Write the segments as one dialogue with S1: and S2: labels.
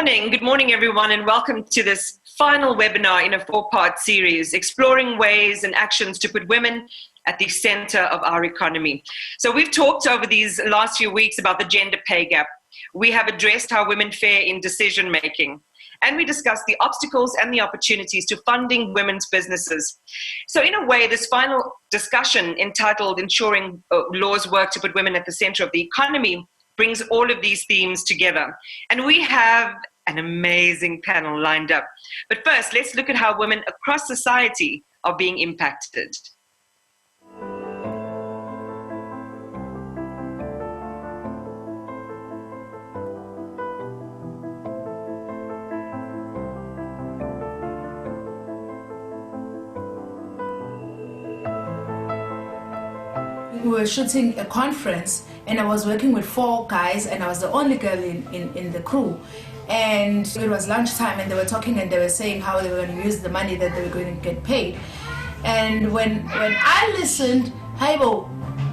S1: Good morning, everyone, and welcome to this final webinar in a four-part series, exploring ways and actions to put women at the center of our economy. So we've talked over these last few weeks about the gender pay gap. We have addressed how women fare in decision-making, and we discussed the obstacles and the opportunities to funding women's businesses. So in a way, this final discussion entitled Ensuring Laws Work to Put Women at the Center of the Economy brings all of these themes together. And we have an amazing panel lined up. But first, let's look at how women across society are being impacted.
S2: We were shooting a conference and I was working with 4 guys and I was the only girl in the crew, and it was lunchtime and they were talking and they were saying how they were going to use the money that they were going to get paid. And when I listened, Haibo,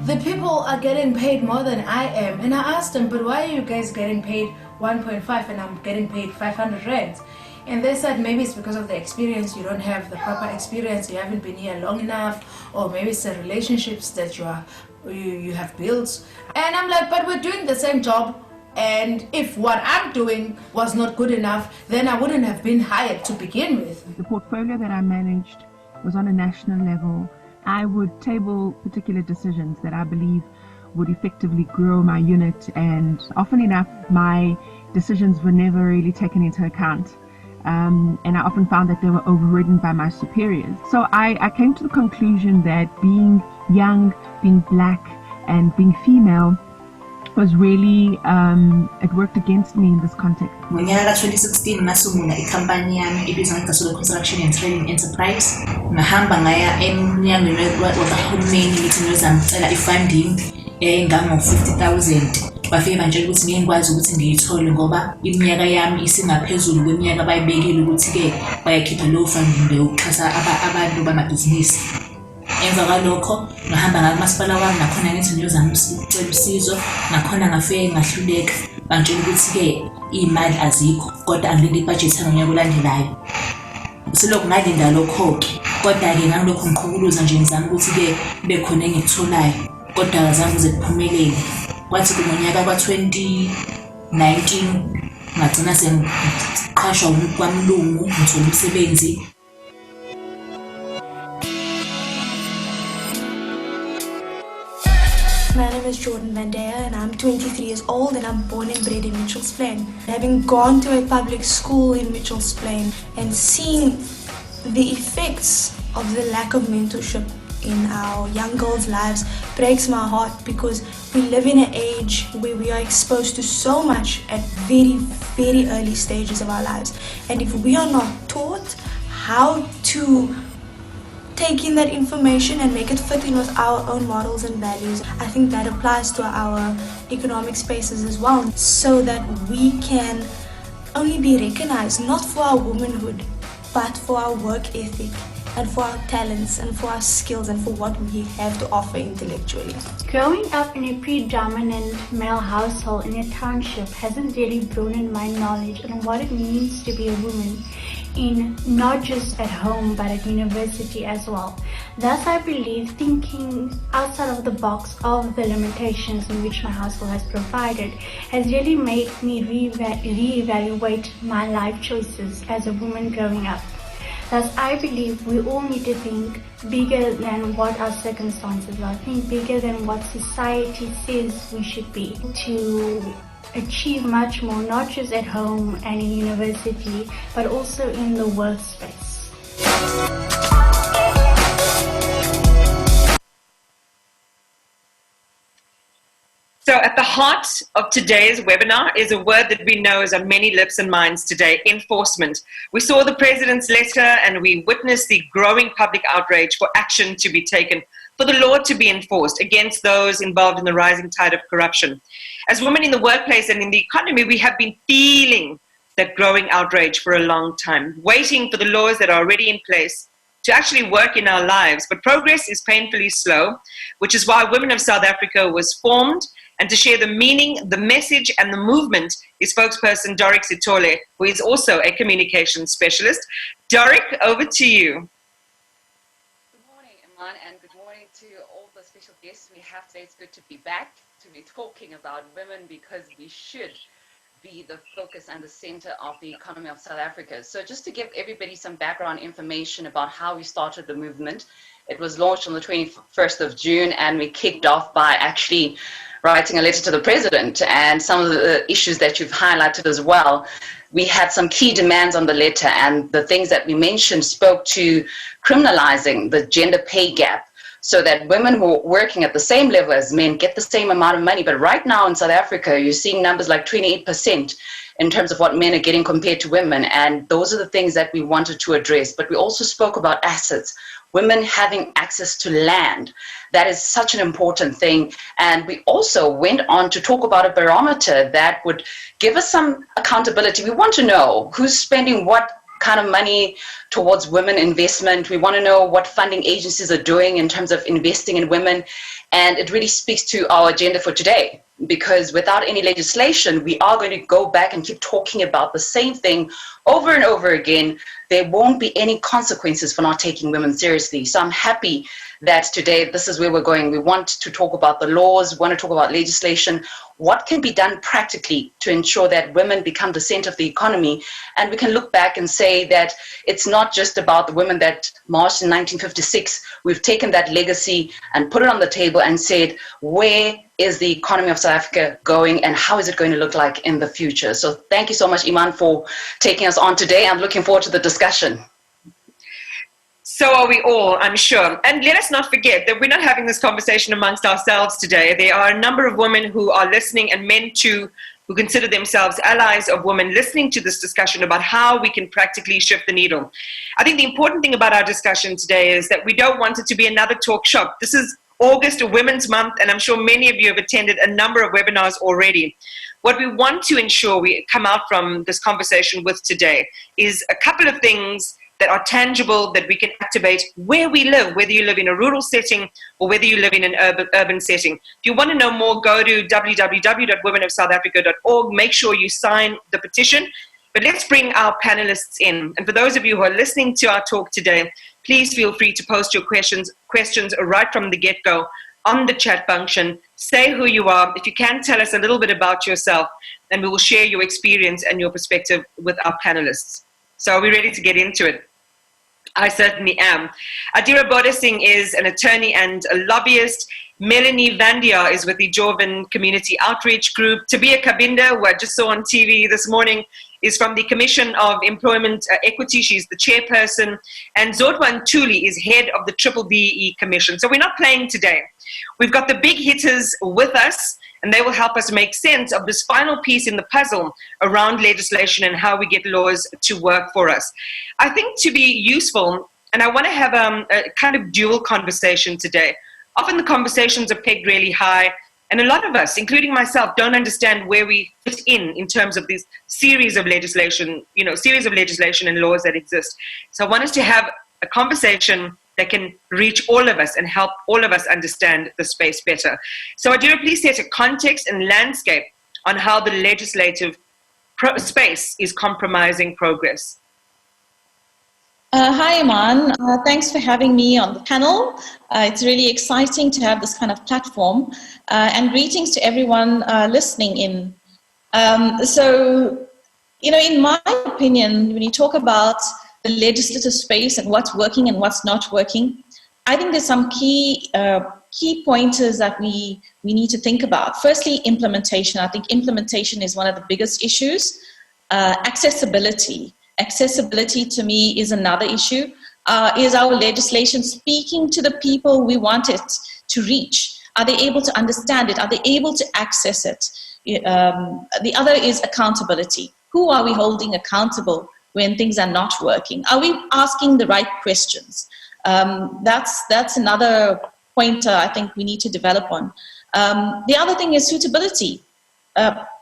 S2: the people are getting paid more than I am, and I asked them, but why are you guys getting paid 1.5 and I'm getting paid 500 rands? And they said maybe it's because of the experience, you don't have the proper experience, you haven't been here long enough, or maybe it's the relationships that you have built. And I'm like, but we're doing the same job, and if what I'm doing was not good enough, then I wouldn't have been hired to begin with.
S3: The portfolio that I managed was on a national level. I would table particular decisions that I believe would effectively grow my unit, and often enough my decisions were never really taken into account. And I often found that they were overridden by my superiors. So I came to the conclusion that being young, being black, and being female was really, it worked against me in this context.
S4: Ngonyaka 2016 ngasungula ikhampani yami ebizwa ngeGasolo Construction and Trading Enterprise. Ngahamba ngaya emnyangweni wakahulumeni ngithi ngizamcela i-funding engango-50,000. Bafike bantshela ukuthi ngeke ngikwazi ukuthi ngiyithole ngoba iminyaka yami isingaphezulu kweminyaka abayibekile ukuthi-ke bayakhipha low funding yokuxhasa abantu bamabhizinisi. Emva kwalokho ngahamba ngakumasipala wami, nakhona ngithi ngiyozama ukucela usizo, nakhona ngafike ngahluleka, bantshela ukuthi-ke iy'mali azikho kodwa angilinde ibhajethi ngonyaka olandelayo. Silokhu ngalinda lokho-ke, kodwa-ke ngangilokhu ngiqhukuluza nje ngizama ukuthi-ke kube khona engikutholayo, kodwa azange kuze kuphumelele. Kwathi ngonyaka ka-2019 ngagcina sengiqashwa kwamlungu ngithola umsebenzi.
S5: My name is Jordan Mandea and I'm 23 years old and I'm born and bred in Mitchells Plain. Having gone to a public school in Mitchells Plain and seeing the effects of the lack of mentorship in our young girls' lives breaks my heart, because we live in an age where we are exposed to so much at very, very early stages of our lives. And if we are not taught how to take in that information and make it fit in with our own models and values, I think that applies to our economic spaces as well, so that we can only be recognized not for our womanhood but for our work ethic and for our talents and for our skills and for what we have to offer intellectually.
S6: Growing up in a predominant male household in a township hasn't really broadened my knowledge on what it means to be a woman, in not just at home but at university as well. Thus, I believe thinking outside of the box of the limitations in which my household has provided has really made me reevaluate my life choices as a woman growing up. Thus, I believe we all need to think bigger than what our circumstances are, think bigger than what society says we should be, to achieve much more, not just at home and in university, but also in the workspace.
S1: So at the heart of today's webinar is a word that we know is on many lips and minds today: enforcement. We saw the president's letter and we witnessed the growing public outrage for action to be taken, for the law to be enforced against those involved in the rising tide of corruption. As women in the workplace and in the economy, we have been feeling that growing outrage for a long time, waiting for the laws that are already in place to actually work in our lives. But progress is painfully slow, which is why Women of South Africa was formed And to share the meaning, the message, and the movement is spokesperson Doric Sithole, who is also a communications specialist. Doric, over to you.
S7: Good morning, Iman, and good morning to all the special guests we have today. It's good to be back, to be talking about women, because we should be the focus and the center of the economy of South Africa. So just to give everybody some background information about how we started the movement, it was launched on the 21st of June, and we kicked off by actually writing a letter to the president, and some of the issues that you've highlighted as well. We had some key demands on the letter, and the things that we mentioned spoke to criminalizing the gender pay gap, so that women who are working at the same level as men get the same amount of money. But right now in South Africa, you're seeing numbers like 28% in terms of what men are getting compared to women. And those are the things that we wanted to address. But we also spoke about assets, women having access to land. That is such an important thing. And we also went on to talk about a barometer that would give us some accountability. We want to know who's spending what kind of money towards women investment. We want to know what funding agencies are doing in terms of investing in women. And it really speaks to our agenda for today, because without any legislation, we are going to go back and keep talking about the same thing over and over again. There won't be any consequences for not taking women seriously. So I'm happy that today this is where we're going. We want to talk about the laws, we want to talk about legislation, what can be done practically to ensure that women become the center of the economy. And we can look back and say that it's not just about the women that marched in 1956. We've taken that legacy and put it on the table and said, where is the economy of South Africa going, and how is it going to look like in the future? So thank you so much, Iman, for taking us on today. I'm looking forward to the discussion.
S1: So are we all, I'm sure. And let us not forget that we're not having this conversation amongst ourselves today. There are a number of women who are listening, and men too, who consider themselves allies of women, listening to this discussion about how we can practically shift the needle. I think the important thing about our discussion today is that we don't want it to be another talk shop. This is August, Women's Month, and I'm sure many of you have attended a number of webinars already. What we want to ensure we come out from this conversation with today is a couple of things that are tangible, that we can activate where we live, whether you live in a rural setting or whether you live in an urban setting. If you want to know more, go to www.womenofsouthafrica.org. Make sure you sign the petition. But let's bring our panelists in. And for those of you who are listening to our talk today, please feel free to post your questions right from the get-go on the chat function. Say who you are. If you can, tell us a little bit about yourself, and we will share your experience and your perspective with our panelists. So are we ready to get into it? I certainly am. Adira Bodasing is an attorney and a lobbyist. Melanie Vandia is with the Jovan Community Outreach Group. Tabia Kabinda, who I just saw on TV this morning, is from the Commission of Employment Equity. She's the chairperson. And Zodwa Ntuli is head of the BBBE Commission. So we're not playing today. We've got the big hitters with us, and they will help us make sense of this final piece in the puzzle around legislation and how we get laws to work for us. I think to be useful, and I want to have a kind of dual conversation today. Often the conversations are pegged really high, and a lot of us, including myself, don't understand where we fit in terms of this series of legislation, series of legislation and laws that exist. So I want us to have a conversation that can reach all of us and help all of us understand the space better. So Adira, please set a context and landscape on how the legislative space is compromising progress.
S8: Hi, Iman. Thanks for having me on the panel. It's really exciting to have this kind of platform. And greetings to everyone listening in. In my opinion, when you talk about the legislative space and what's working and what's not working, I think there's some key pointers that we need to think about. Firstly, implementation. I think implementation is one of the biggest issues. Accessibility. Accessibility to me is another issue. Is our legislation speaking to the people we want it to reach? Are they able to understand it? Are they able to access it? The other is accountability. Who are we holding accountable when things are not working? Are we asking the right questions? That's another pointer I think we need to develop on. The other thing is suitability.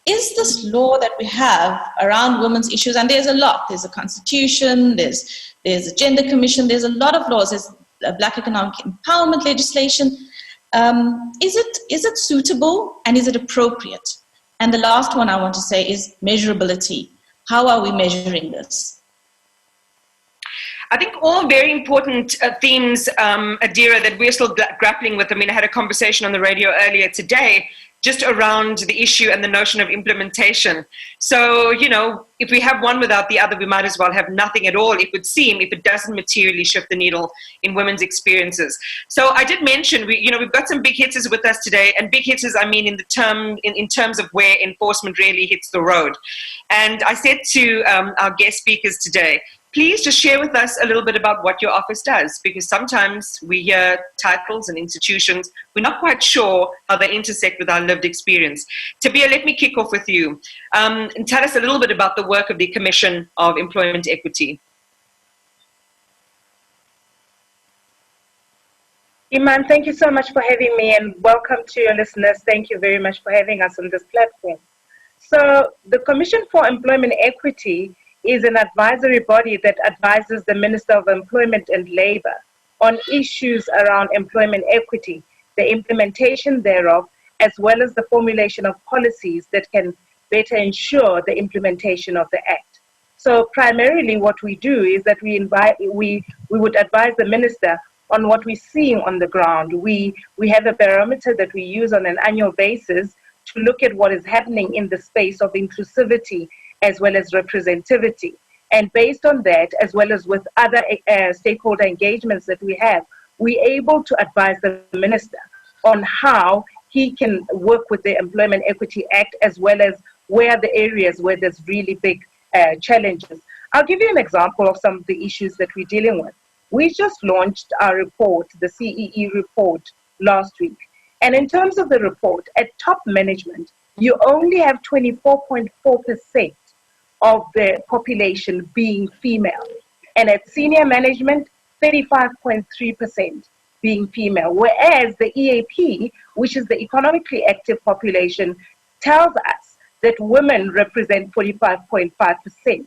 S8: Is this law that we have around women's issues, and there's a lot, there's a constitution, there's a gender commission, there's a lot of laws, there's Black economic empowerment legislation. Is it suitable and is it appropriate? And the last one I want to say is measurability. How are we measuring this?
S1: I think all very important themes, Adira, that we're still grappling with. I mean, I had a conversation on the radio earlier today just around the issue and the notion of implementation. So, you know, if we have one without the other, we might as well have nothing at all, it would seem, if it doesn't materially shift the needle in women's experiences. So I did mention, we've got some big hitters with us today, and big hitters, I mean, in terms of where enforcement really hits the road. And I said to our guest speakers today, please just share with us a little bit about what your office does, because sometimes we hear titles and institutions, we're not quite sure how they intersect with our lived experience. Tabia, let me kick off with you and tell us a little bit about the work of the Commission of Employment Equity.
S9: Iman, thank you so much for having me, and welcome to your listeners. Thank you very much for having us on this platform. So the Commission for Employment Equity is an advisory body that advises the Minister of Employment and Labour on issues around employment equity, the implementation thereof, as well as the formulation of policies that can better ensure the implementation of the Act. So primarily what we do is that we would advise the Minister on what we're seeing on the ground. We have a barometer that we use on an annual basis to look at what is happening in the space of inclusivity as well as representativity. And based on that, as well as with other stakeholder engagements that we have, we're able to advise the Minister on how he can work with the Employment Equity Act, as well as where are the areas where there's really big challenges. I'll give you an example of some of the issues that we're dealing with. We just launched our report, the CEE report, last week. And in terms of the report, at top management, you only have 24.4% of the population being female. And at senior management, 35.3% being female. Whereas the EAP, which is the economically active population, tells us that women represent 45.5%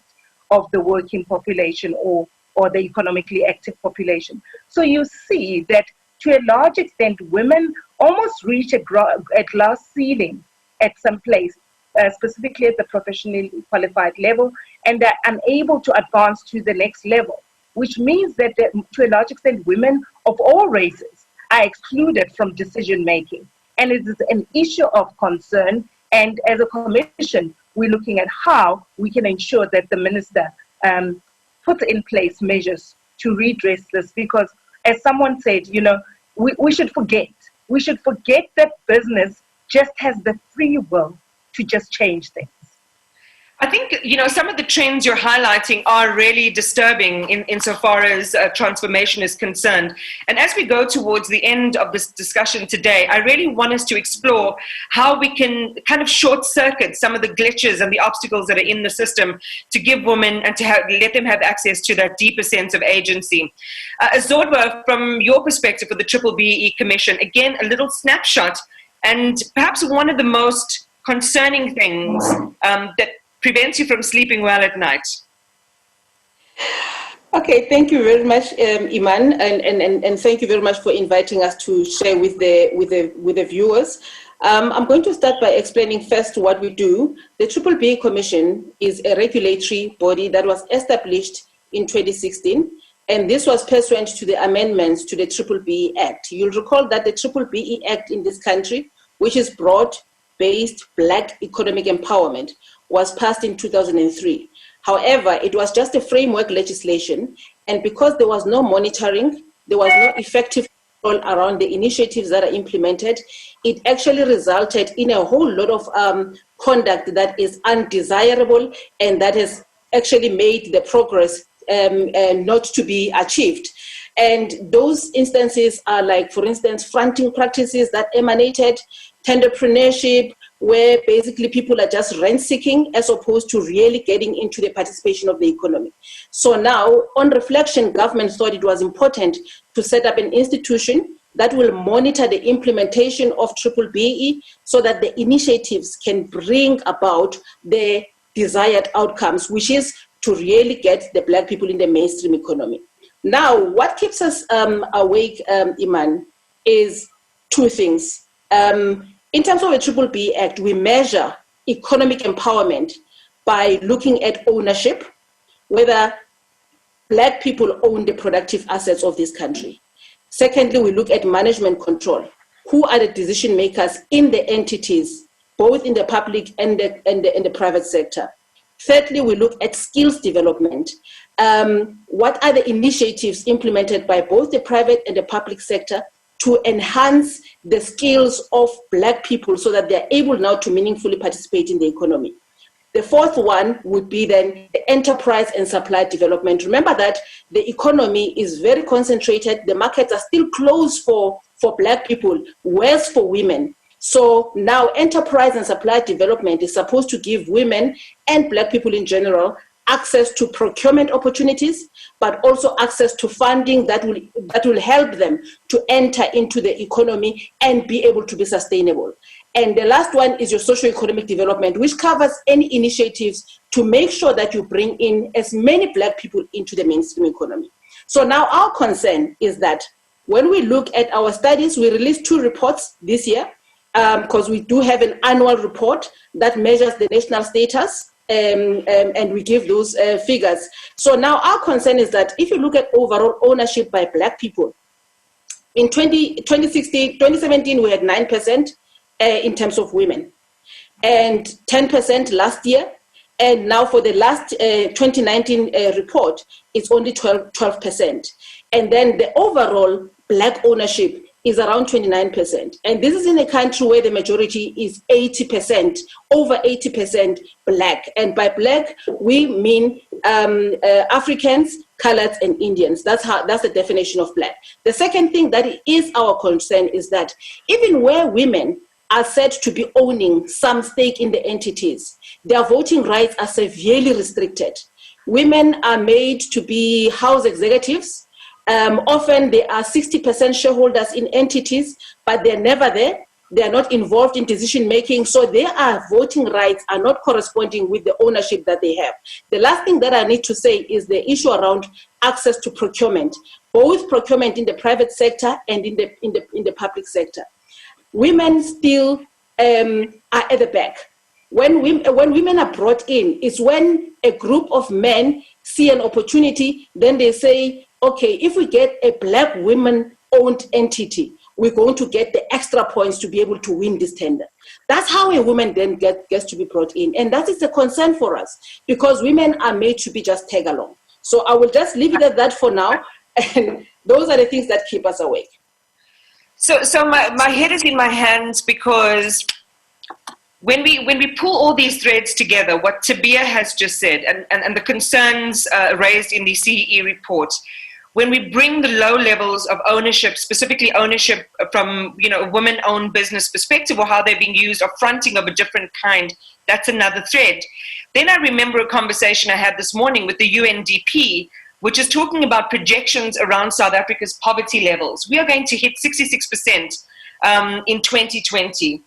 S9: of the working population or the economically active population. So you see that to a large extent, women almost reach a glass ceiling at some place, specifically at the professionally qualified level, and they're unable to advance to the next level, which means that to a large extent, women of all races are excluded from decision making. And it is an issue of concern. And as a commission, we're looking at how we can ensure that the Minister puts in place measures to redress this, because as someone said, we should forget that business just has the free will to just change things.
S1: I think, some of the trends you're highlighting are really disturbing insofar as transformation is concerned. And as we go towards the end of this discussion today, I really want us to explore how we can kind of short circuit some of the glitches and the obstacles that are in the system to give women and to let them have access to that deeper sense of agency. Zodwa, from your perspective for the Triple BEE Commission, again, a little snapshot, and perhaps one of the most concerning things that prevents you from sleeping well at night.
S10: Okay, thank you very much, Iman, and thank you very much for inviting us to share with the viewers. I'm going to start by explaining first what we do. The Triple BEE Commission is a regulatory body that was established in 2016, and this was pursuant to the amendments to the Triple BEE Act. You'll recall that the Triple BEE Act in this country, which is broad-based Black economic empowerment, was passed in 2003. However, it was just a framework legislation, and because there was no monitoring, there was no effective control around the initiatives that are implemented, it actually resulted in a whole lot of conduct that is undesirable and that has actually made the progress not to be achieved. And those instances are like, for instance, fronting practices that emanated, tenderpreneurship, where basically people are just rent-seeking as opposed to really getting into the participation of the economy. So now, on reflection, government thought it was important to set up an institution that will monitor the implementation of Triple BEE so that the initiatives can bring about the desired outcomes, which is to really get the Black people in the mainstream economy. Now, what keeps us awake, Iman, is two things. In terms of the Triple B Act, we measure economic empowerment by looking at ownership, whether Black people own the productive assets of this country. Secondly, we look at management control. Who are the decision makers in the entities, both in the public and the private sector? Thirdly, we look at skills development. What are the initiatives implemented by both the private and the public sector to enhance the skills of Black people so that they're able now to meaningfully participate in the economy? The fourth one would be then the enterprise and supply development. Remember that the economy is very concentrated. The markets are still closed for Black people, whereas for women. So now enterprise and supply development is supposed to give women and Black people in general access to procurement opportunities, but also access to funding that will help them to enter into the economy and be able to be sustainable. And the last one is your socio-economic development, which covers any initiatives to make sure that you bring in as many Black people into the mainstream economy. So now our concern is that when we look at our studies, we released 2 reports this year, because we do have an annual report that measures the national status, and we give those figures. So now our concern is that if you look at overall ownership by Black people, in 2017, we had 9%, in terms of women, and 10% last year, and now for the last 2019 report, it's only 12%. And then the overall Black ownership is around 29%. And this is in a country where the majority is 80%, over 80% Black. And by Black, we mean Africans, Coloureds, and Indians. That's the definition of Black. The second thing that is our concern is that even where women are said to be owning some stake in the entities, their voting rights are severely restricted. Women are made to be house executives. Often they are 60% shareholders in entities, but they're never there. They're not involved in decision making, so their voting rights are not corresponding with the ownership that they have. The last thing that I need to say is the issue around access to procurement, both procurement in the private sector and in the public sector. Women still are at the back. When women are brought in, it's when a group of men see an opportunity, then they say, okay, if we get a Black women-owned entity, we're going to get the extra points to be able to win this tender. That's how a woman then gets to be brought in. And that is a concern for us, because women are made to be just tag along. So I will just leave it at that for now. And those are the things that keep us awake.
S1: So my head is in my hands, because when we pull all these threads together, what Tabia has just said and the concerns raised in the CEE report, when we bring the low levels of ownership, specifically ownership from a women-owned business perspective, or how they're being used, or fronting of a different kind, that's another thread. Then I remember a conversation I had this morning with the UNDP, which is talking about projections around South Africa's poverty levels. We are going to hit 66% in 2020.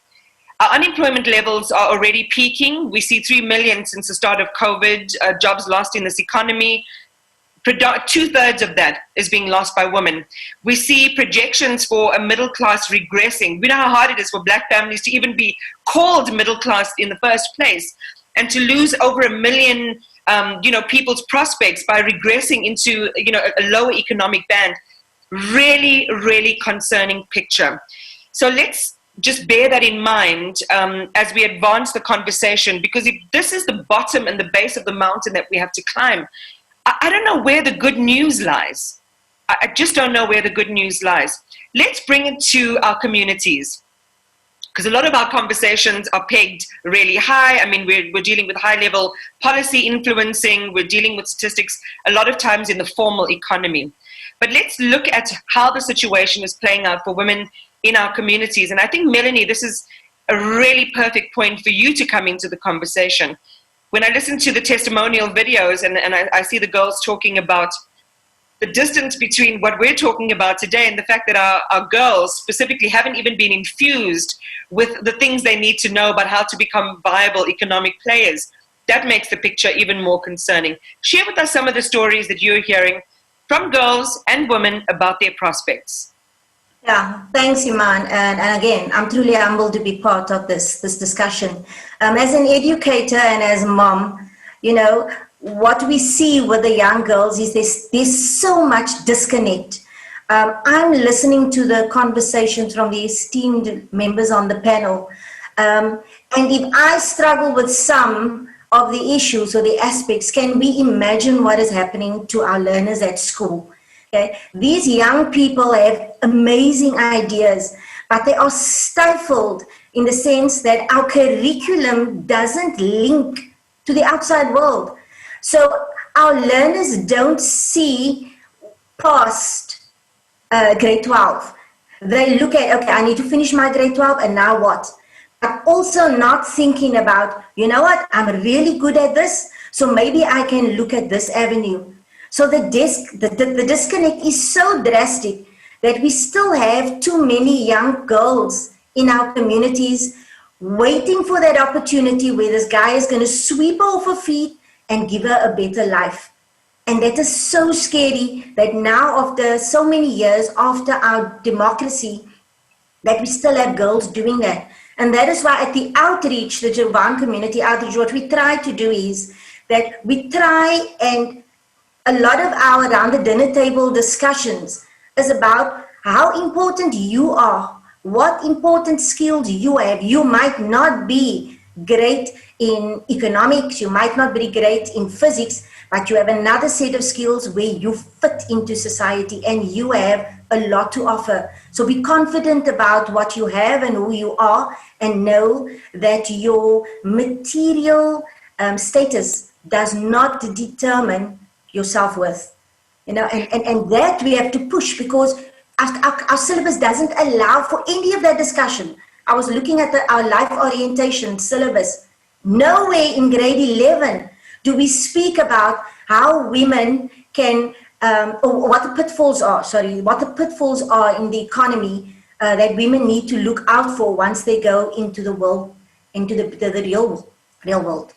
S1: Our unemployment levels are already peaking. We see 3 million since the start of COVID, jobs lost in this economy. 2/3 of that is being lost by women. We see projections for a middle class regressing. We know how hard it is for Black families to even be called middle class in the first place, and to lose over 1 million people's prospects by regressing into a lower economic band. Really, really concerning picture. So let's just bear that in mind as we advance the conversation, because if this is the bottom and the base of the mountain that we have to climb, I don't know where the good news lies. I just don't know where the good news lies. Let's bring it to our communities, because a lot of our conversations are pegged really high. I mean, we're dealing with high-level policy influencing. We're dealing with statistics a lot of times in the formal economy. But let's look at how the situation is playing out for women in our communities. And I think, Melanie, this is a really perfect point for you to come into the conversation. When I listen to the testimonial videos and I see the girls talking about the distance between what we're talking about today and the fact that our girls specifically haven't even been infused with the things they need to know about how to become viable economic players, that makes the picture even more concerning. Share with us some of the stories that you're hearing from girls and women about their prospects.
S11: Yeah, thanks, Iman. And again, I'm truly humbled to be part of this discussion. As an educator and as a mom, you know, what we see with the young girls is there's so much disconnect. I'm listening to the conversations from the esteemed members on the panel. And if I struggle with some of the issues or the aspects, can we imagine what is happening to our learners at school? Okay. These young people have amazing ideas, but they are stifled in the sense that our curriculum doesn't link to the outside world. So our learners don't see past grade 12. They look at, okay, I need to finish my grade 12 and now what? But also not thinking about, you know what, I'm really good at this, so maybe I can look at this avenue. So the disconnect is so drastic that we still have too many young girls in our communities waiting for that opportunity where this guy is going to sweep her off her feet and give her a better life. And that is so scary that now, after so many years, after our democracy, that we still have girls doing that. And that is why at the outreach, the Jovan community outreach, what we try to do is that we try, and a lot of our around the dinner table discussions is about how important you are, what important skills you have. You might not be great in economics, you might not be great in physics, but you have another set of skills where you fit into society and you have a lot to offer. So be confident about what you have and who you are, and know that your material status does not determine your self-worth. You know, and that we have to push, because our syllabus doesn't allow for any of that discussion. I was looking at our life orientation syllabus. Nowhere in grade 11 do we speak about how women can, or what the pitfalls are in the economy that women need to look out for once they go into the world, into the real world.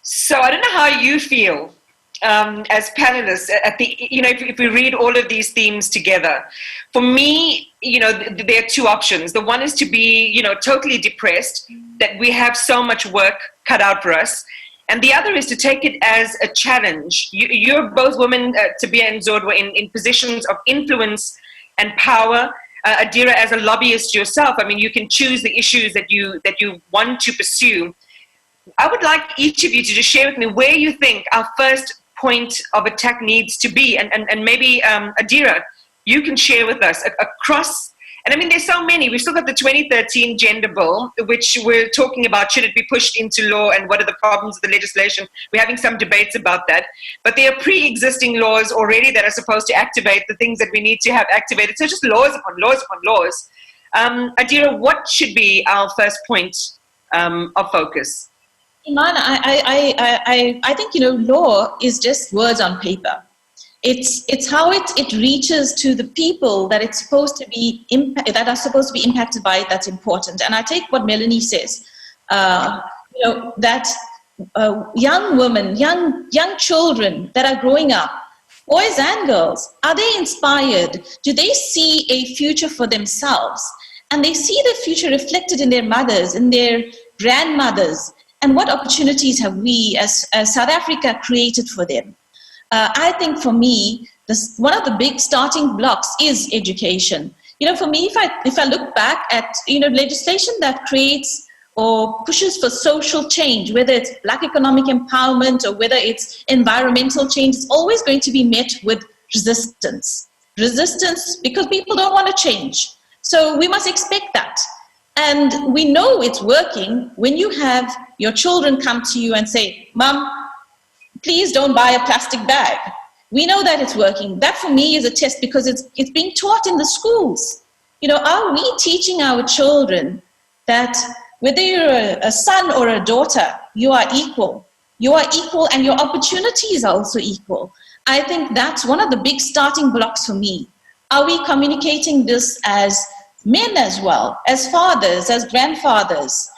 S1: So I don't know how you feel as panelists at the, you know, if we read all of these themes together. For me, you know, there are two options. The one is to be, you know, totally depressed that we have so much work cut out for us. And the other is to take it as a challenge. You're both women, Tabia and Zodwa, in positions of influence and power. Adira, as a lobbyist yourself, I mean, you can choose the issues that you want to pursue. I would like each of you to just share with me where you think our first point of attack needs to be. And maybe, Adira, you can share with us across. And I mean, there's so many. We've still got the 2013 gender bill, which we're talking about, should it be pushed into law and what are the problems with the legislation? We're having some debates about that. But there are pre-existing laws already that are supposed to activate the things that we need to have activated. So just laws upon laws upon laws. Adira, what should be our first point of focus?
S8: Iman, I think, you know, law is just words on paper. It's how it reaches to the people that it's supposed to be that are supposed to be impacted by it that's important. And I take what Melanie says, you know, that young women, young children that are growing up, boys and girls, are they inspired? Do they see a future for themselves? And they see the future reflected in their mothers, in their grandmothers, and what opportunities have we as South Africa created for them? I think for me, one of the big starting blocks is education. You know, for me, if I look back at, you know, legislation that creates or pushes for social change, whether it's Black economic empowerment or whether it's environmental change, it's always going to be met with resistance. Resistance because people don't want to change. So we must expect that. And we know it's working when you have your children come to you and say, Mom, please don't buy a plastic bag. We know that it's working. That for me is a test because it's being taught in the schools. You know, are we teaching our children that whether you're a son or a daughter, you are equal. You are equal and your opportunities are also equal. I think that's one of the big starting blocks for me. Are we communicating this as men as well, as fathers, as grandfathers,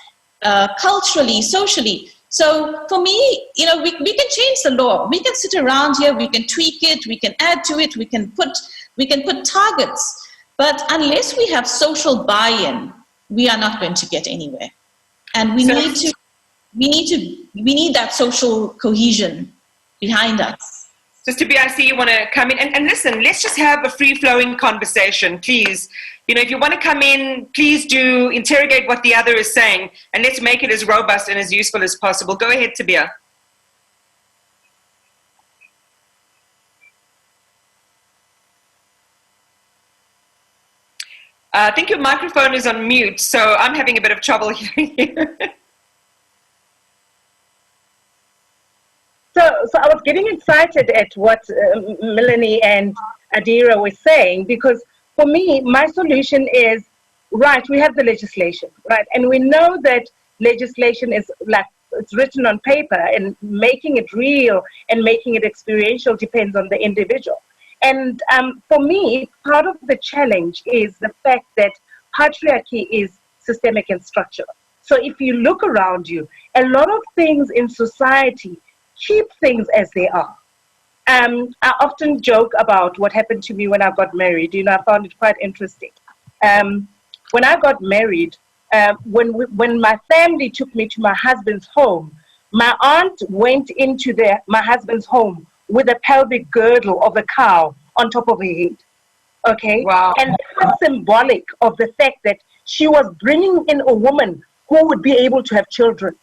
S8: culturally, socially? So for me, you know, we can change the law. We can sit around here, we can tweak it, we can add to it, we can put targets. But unless we have social buy-in, we are not going to get anywhere. And we need that social cohesion behind us.
S1: Sister B, I see you want to come in. And listen, let's just have a free-flowing conversation, please. If you want to come in, please do interrogate what the other is saying, and let's make it as robust and as useful as possible. Go ahead, Tabia. I think your microphone is on mute, so I'm having a bit of trouble hearing you.
S9: So I was getting excited at what Melanie and Adira were saying, because for me, my solution is, right, we have the legislation, right? And we know that legislation is like, it's written on paper, and making it real and making it experiential depends on the individual. And for me, part of the challenge is the fact that patriarchy is systemic and structural. So if you look around you, a lot of things in society keep things as they are. I often joke about what happened to me when I got married. I found it quite interesting. When I got married, when my family took me to my husband's home, my aunt went into my husband's home with a pelvic girdle of a cow on top of her head. Okay?
S1: Wow.
S9: And that was symbolic of the fact that she was bringing in a woman who would be able to have children.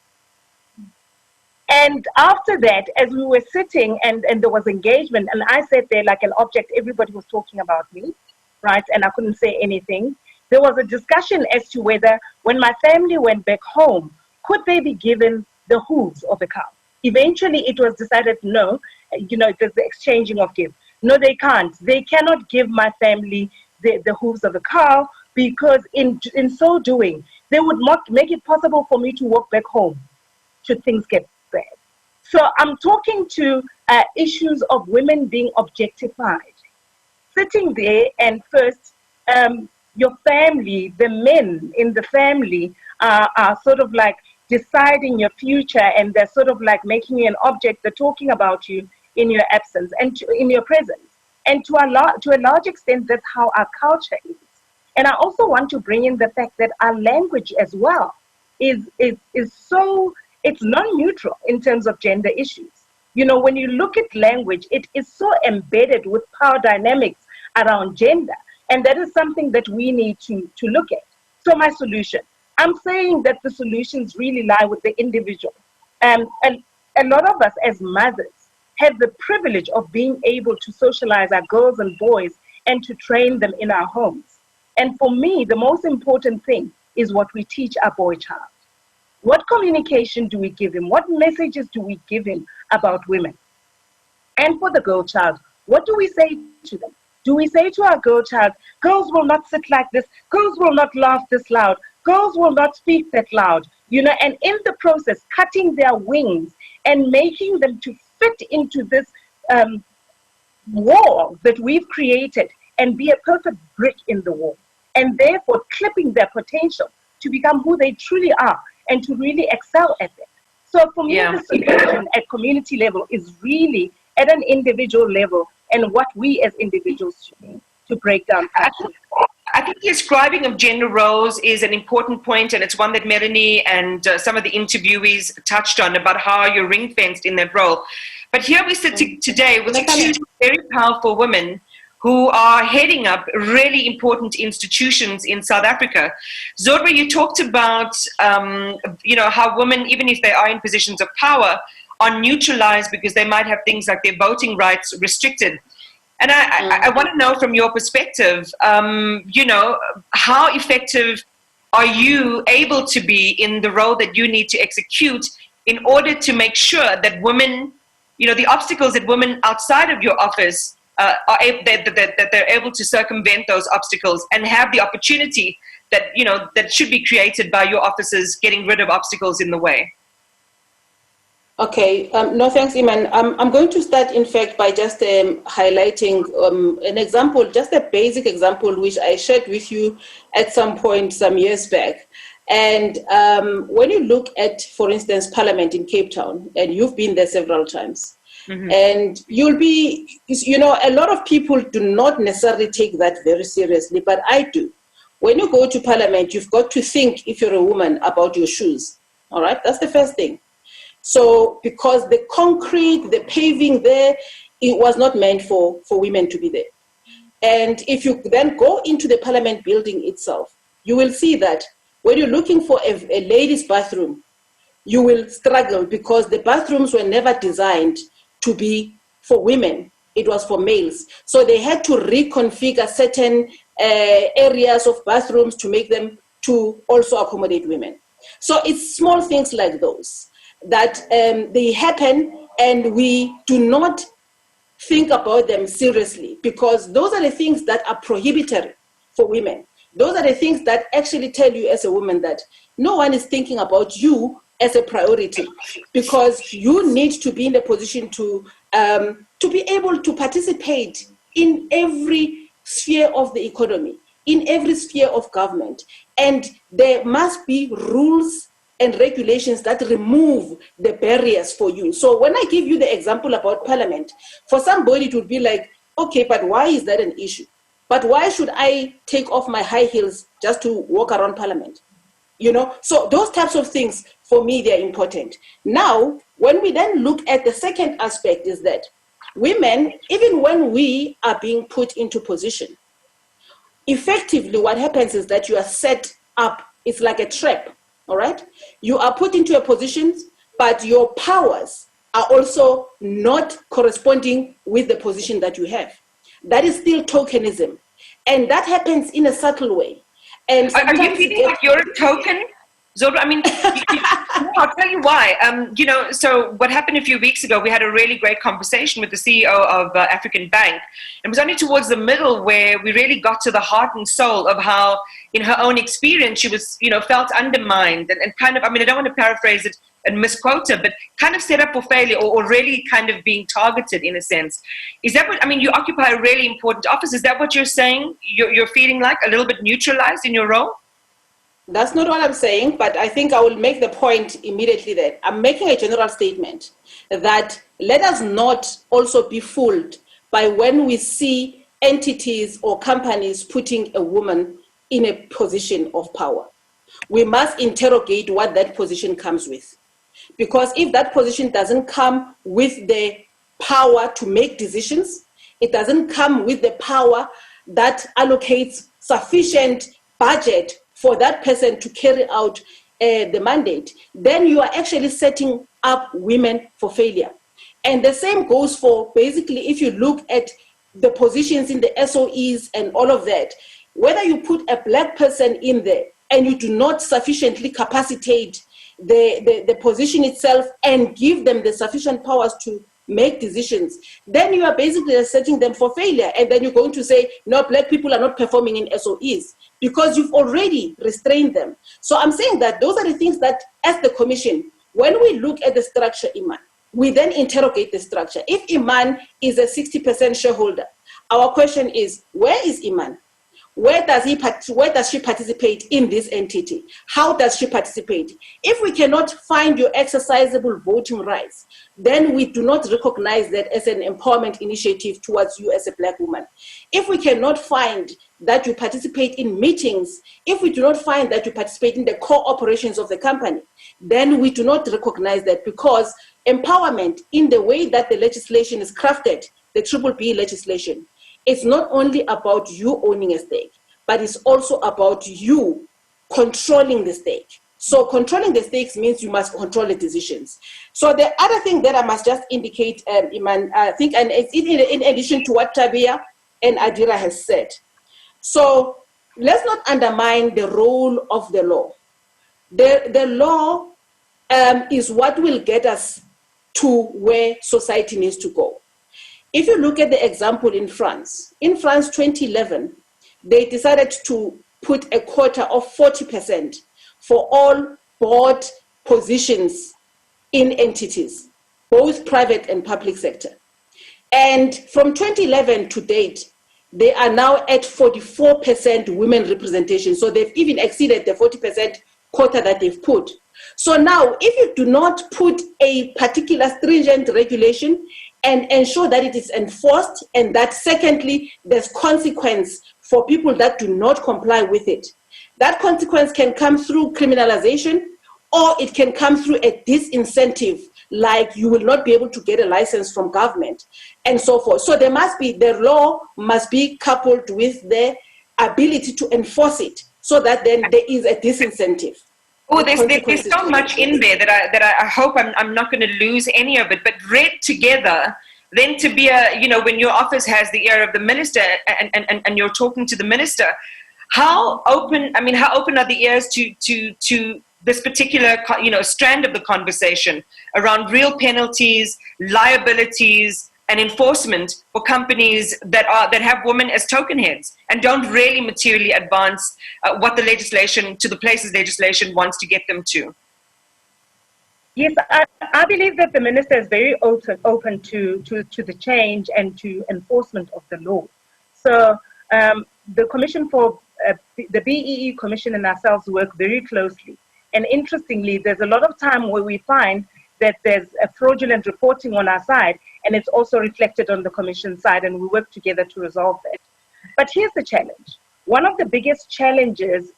S9: And after that, as we were sitting and there was engagement, and I sat there like an object, everybody was talking about me, right? And I couldn't say anything. There was a discussion as to whether, when my family went back home, could they be given the hooves of a cow? Eventually, it was decided no, there's the exchanging of gifts. No, they can't. They cannot give my family the hooves of a cow, because in so doing, they would not make it possible for me to walk back home should things get bad. So I'm talking to issues of women being objectified. Sitting there, and first, your family, the men in the family are sort of like deciding your future, and they're sort of like making you an object. They're talking about you in your absence and in your presence. And to a large extent, that's how our culture is. And I also want to bring in the fact that our language as well is so, it's non-neutral in terms of gender issues. When you look at language, it is so embedded with power dynamics around gender. And that is something that we need to look at. So my solution, I'm saying that the solutions really lie with the individual. And a lot of us as mothers have the privilege of being able to socialize our girls and boys and to train them in our homes. And for me, the most important thing is what we teach our boy child. What communication do we give him? What messages do we give him about women? And for the girl child, what do we say to them? Do we say to our girl child, girls will not sit like this, girls will not laugh this loud, girls will not speak that loud, and in the process, cutting their wings and making them to fit into this wall that we've created and be a perfect brick in the wall, and therefore clipping their potential to become who they truly are and to really excel at it. So for me, the solution at community level is really at an individual level, and what we as individuals should do to break down patriarchy.
S1: I think the ascribing of gender roles is an important point, and it's one that Melanie and some of the interviewees touched on, about how you're ring-fenced in that role. But here we sit today with two very powerful women who are heading up really important institutions in South Africa. Zodwa, you talked about how women, even if they are in positions of power, are neutralized because they might have things like their voting rights restricted. And I want to know from your perspective, how effective are you able to be in the role that you need to execute in order to make sure that women, the obstacles that women outside of your office that they're able to circumvent those obstacles and have the opportunity that, that should be created by your officers getting rid of obstacles in the way?
S10: Okay, no, thanks, Iman. I'm going to start, in fact, by just highlighting an example, just a basic example, which I shared with you at some point some years back. And when you look at, for instance, Parliament in Cape Town, and you've been there several times, And you'll be, a lot of people do not necessarily take that very seriously, but I do. When you go to parliament, you've got to think, if you're a woman, about your shoes. All right, that's the first thing. So, because the concrete, the paving there, it was not meant for women to be there. And if you then go into the parliament building itself, you will see that when you're looking for a ladies' bathroom, you will struggle because the bathrooms were never designed to be for women. It was for males. So they had to reconfigure certain areas of bathrooms to make them to also accommodate women. So it's small things like those that they happen, and we do not think about them seriously, because those are the things that are prohibitory for women. Those are the things that actually tell you as a woman that no one is thinking about you as a priority, because you need to be in a position to be able to participate in every sphere of the economy, in every sphere of government. And there must be rules and regulations that remove the barriers for you. So when I give you the example about parliament, for somebody it would be like, okay, but why is that an issue? But why should I take off my high heels just to walk around parliament? So those types of things, for me, they're important. Now, when we then look at the second aspect is that women, even when we are being put into position, effectively what happens is that you are set up. It's like a trap, all right? You are put into a position, but your powers are also not corresponding with the position that you have. That is still tokenism. And that happens in a subtle way. And
S1: are you feeling like you're a token, Zodwa? I mean, I'll tell you why. So what happened a few weeks ago, we had a really great conversation with the CEO of African Bank. It was only towards the middle where we really got to the heart and soul of how, in her own experience, she was, felt undermined and kind of, I don't want to paraphrase it and misquote her, but kind of set up for failure or really kind of being targeted in a sense. Is that what, you occupy a really important office. Is that what you're saying? You're feeling like a little bit neutralized in your role?
S10: That's not what I'm saying, but I think I will make the point immediately that I'm making a general statement that let us not also be fooled by when we see entities or companies putting a woman in a position of power. We must interrogate what that position comes with. Because if that position doesn't come with the power to make decisions, it doesn't come with the power that allocates sufficient budget for that person to carry out the mandate, then you are actually setting up women for failure. And the same goes for basically, if you look at the positions in the SOEs and all of that, whether you put a black person in there and you do not sufficiently capacitate the position itself and give them the sufficient powers to make decisions, then you are basically setting them for failure. And then you're going to say, no, black people are not performing in SOEs because you've already restrained them. So I'm saying that those are the things that, as the commission, when we look at the structure, Iman, we then interrogate the structure. If Iman is a 60% shareholder, our question is, where is Iman? Where does she participate in this entity? How does she participate? If we cannot find your exercisable voting rights, then we do not recognize that as an empowerment initiative towards you as a black woman. If we cannot find that you participate in meetings, if we do not find that you participate in the core operations of the company, then we do not recognize that, because empowerment in the way that the legislation is crafted, the BBB legislation, it's not only about you owning a stake, but it's also about you controlling the stake. So controlling the stakes means you must control the decisions. So the other thing that I must just indicate, Iman, I think, and it's in addition to what Tabia and Adira has said. So let's not undermine the role of the law. The law is what will get us to where society needs to go. If you look at the example in France 2011, they decided to put a quota of 40% for all board positions in entities, both private and public sector. And from 2011 to date, they are now at 44% women representation. So they've even exceeded the 40% quota that they've put. So now, if you do not put a particular stringent regulation, and ensure that it is enforced, and that secondly, there's consequence for people that do not comply with it. That consequence can come through criminalization, or it can come through a disincentive, like you will not be able to get a license from government and so forth. So the law must be coupled with the ability to enforce it, so that then there is a disincentive.
S1: Oh, there's so much in there that I hope I'm not going to lose any of it. But read together, then to be when your office has the ear of the minister and you're talking to the minister, how open are the ears to this particular strand of the conversation around real penalties, liabilities, and enforcement for companies that have women as token heads and don't really materially advance what the legislation wants to get them to?
S9: Yes, I believe that the minister is very open to the change and to enforcement of the law. So the Commission for the BEE Commission and ourselves work very closely. And interestingly, there's a lot of time where we find that there's a fraudulent reporting on our side, and it's also reflected on the Commission side, and we work together to resolve that. But here's the challenge. One of the biggest challenges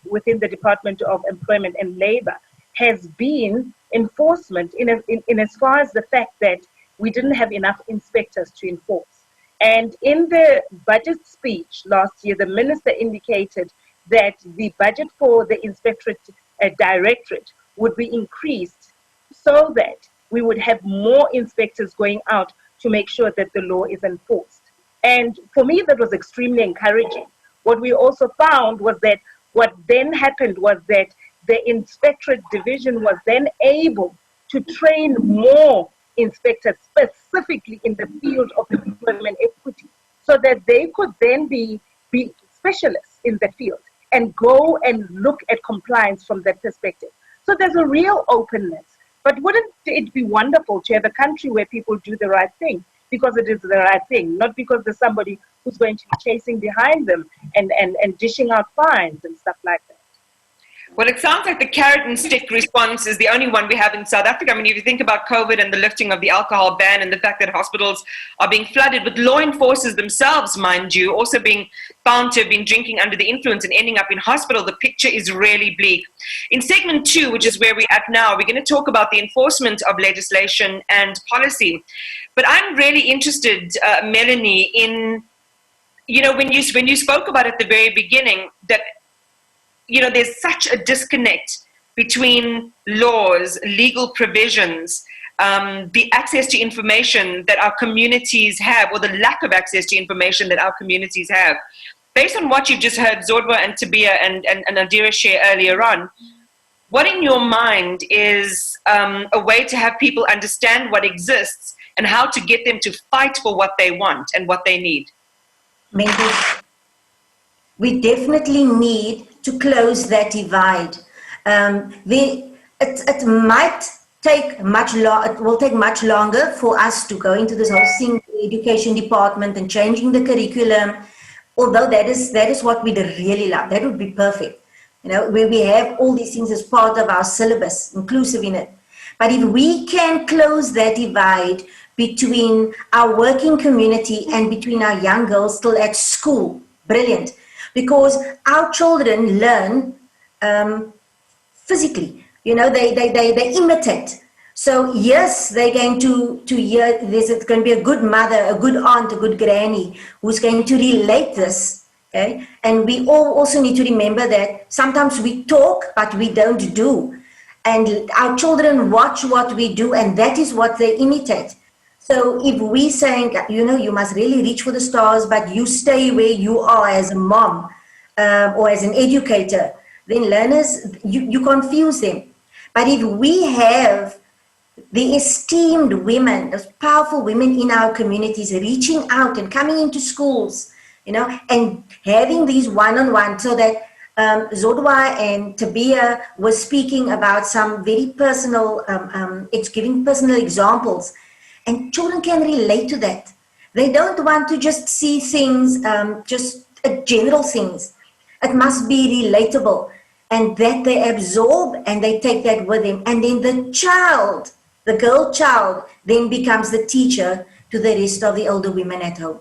S9: within the Department of Employment and Labor has been enforcement in as far as the fact that we didn't have enough inspectors to enforce. And in the budget speech last year, the minister indicated that the budget for the inspectorate directorate would be increased so that we would have more inspectors going out to make sure that the law is enforced. And for me, that was extremely encouraging. What we also found was that what then happened was that the inspectorate division was then able to train more inspectors specifically in the field of employment equity, so that they could then be specialists in the field and go and look at compliance from that perspective. So there's a real openness. But wouldn't it be wonderful to have a country where people do the right thing because it is the right thing, not because there's somebody who's going to be chasing behind them and dishing out fines and stuff like that?
S1: Well, it sounds like the carrot and stick response is the only one we have in South Africa. I mean, if you think about COVID and the lifting of the alcohol ban and the fact that hospitals are being flooded with law enforcers themselves, mind you, also being found to have been drinking under the influence and ending up in hospital, the picture is really bleak. In segment 2, which is where we're at now, we're going to talk about the enforcement of legislation and policy. But I'm really interested, Melanie, in, when you spoke about at the very beginning that there's such a disconnect between laws, legal provisions, the access to information that our communities have, or the lack of access to information that our communities have. Based on what you just heard Zodwa and Tabia and Adira share earlier on, what in your mind is a way to have people understand what exists and how to get them to fight for what they want and what they need?
S11: Maybe we definitely need to close that divide. It might take it will take much longer for us to go into this whole thing, the education department and changing the curriculum, although that is what we'd really love. That would be perfect, where we have all these things as part of our syllabus, inclusive in it. But if we can close that divide between our working community and between our young girls still at school, brilliant. Because our children learn physically, they imitate. So yes, they're going to hear this. It's going to be a good mother, a good aunt, a good granny who's going to relate this. Okay, and we all also need to remember that sometimes we talk but we don't do, and our children watch what we do, and that is what they imitate. So if we saying, you must really reach for the stars, but you stay where you are as a mom or as an educator, then learners, you confuse them. But if we have the esteemed women, those powerful women in our communities reaching out and coming into schools, and having these one-on-one, so that Zodwa and Tabia were speaking about some very personal, giving personal examples. And children can relate to that. They don't want to just see things, just general things. It must be relatable, and that they absorb and they take that with them. And then the child The girl child then becomes the teacher to the rest of the older women at home.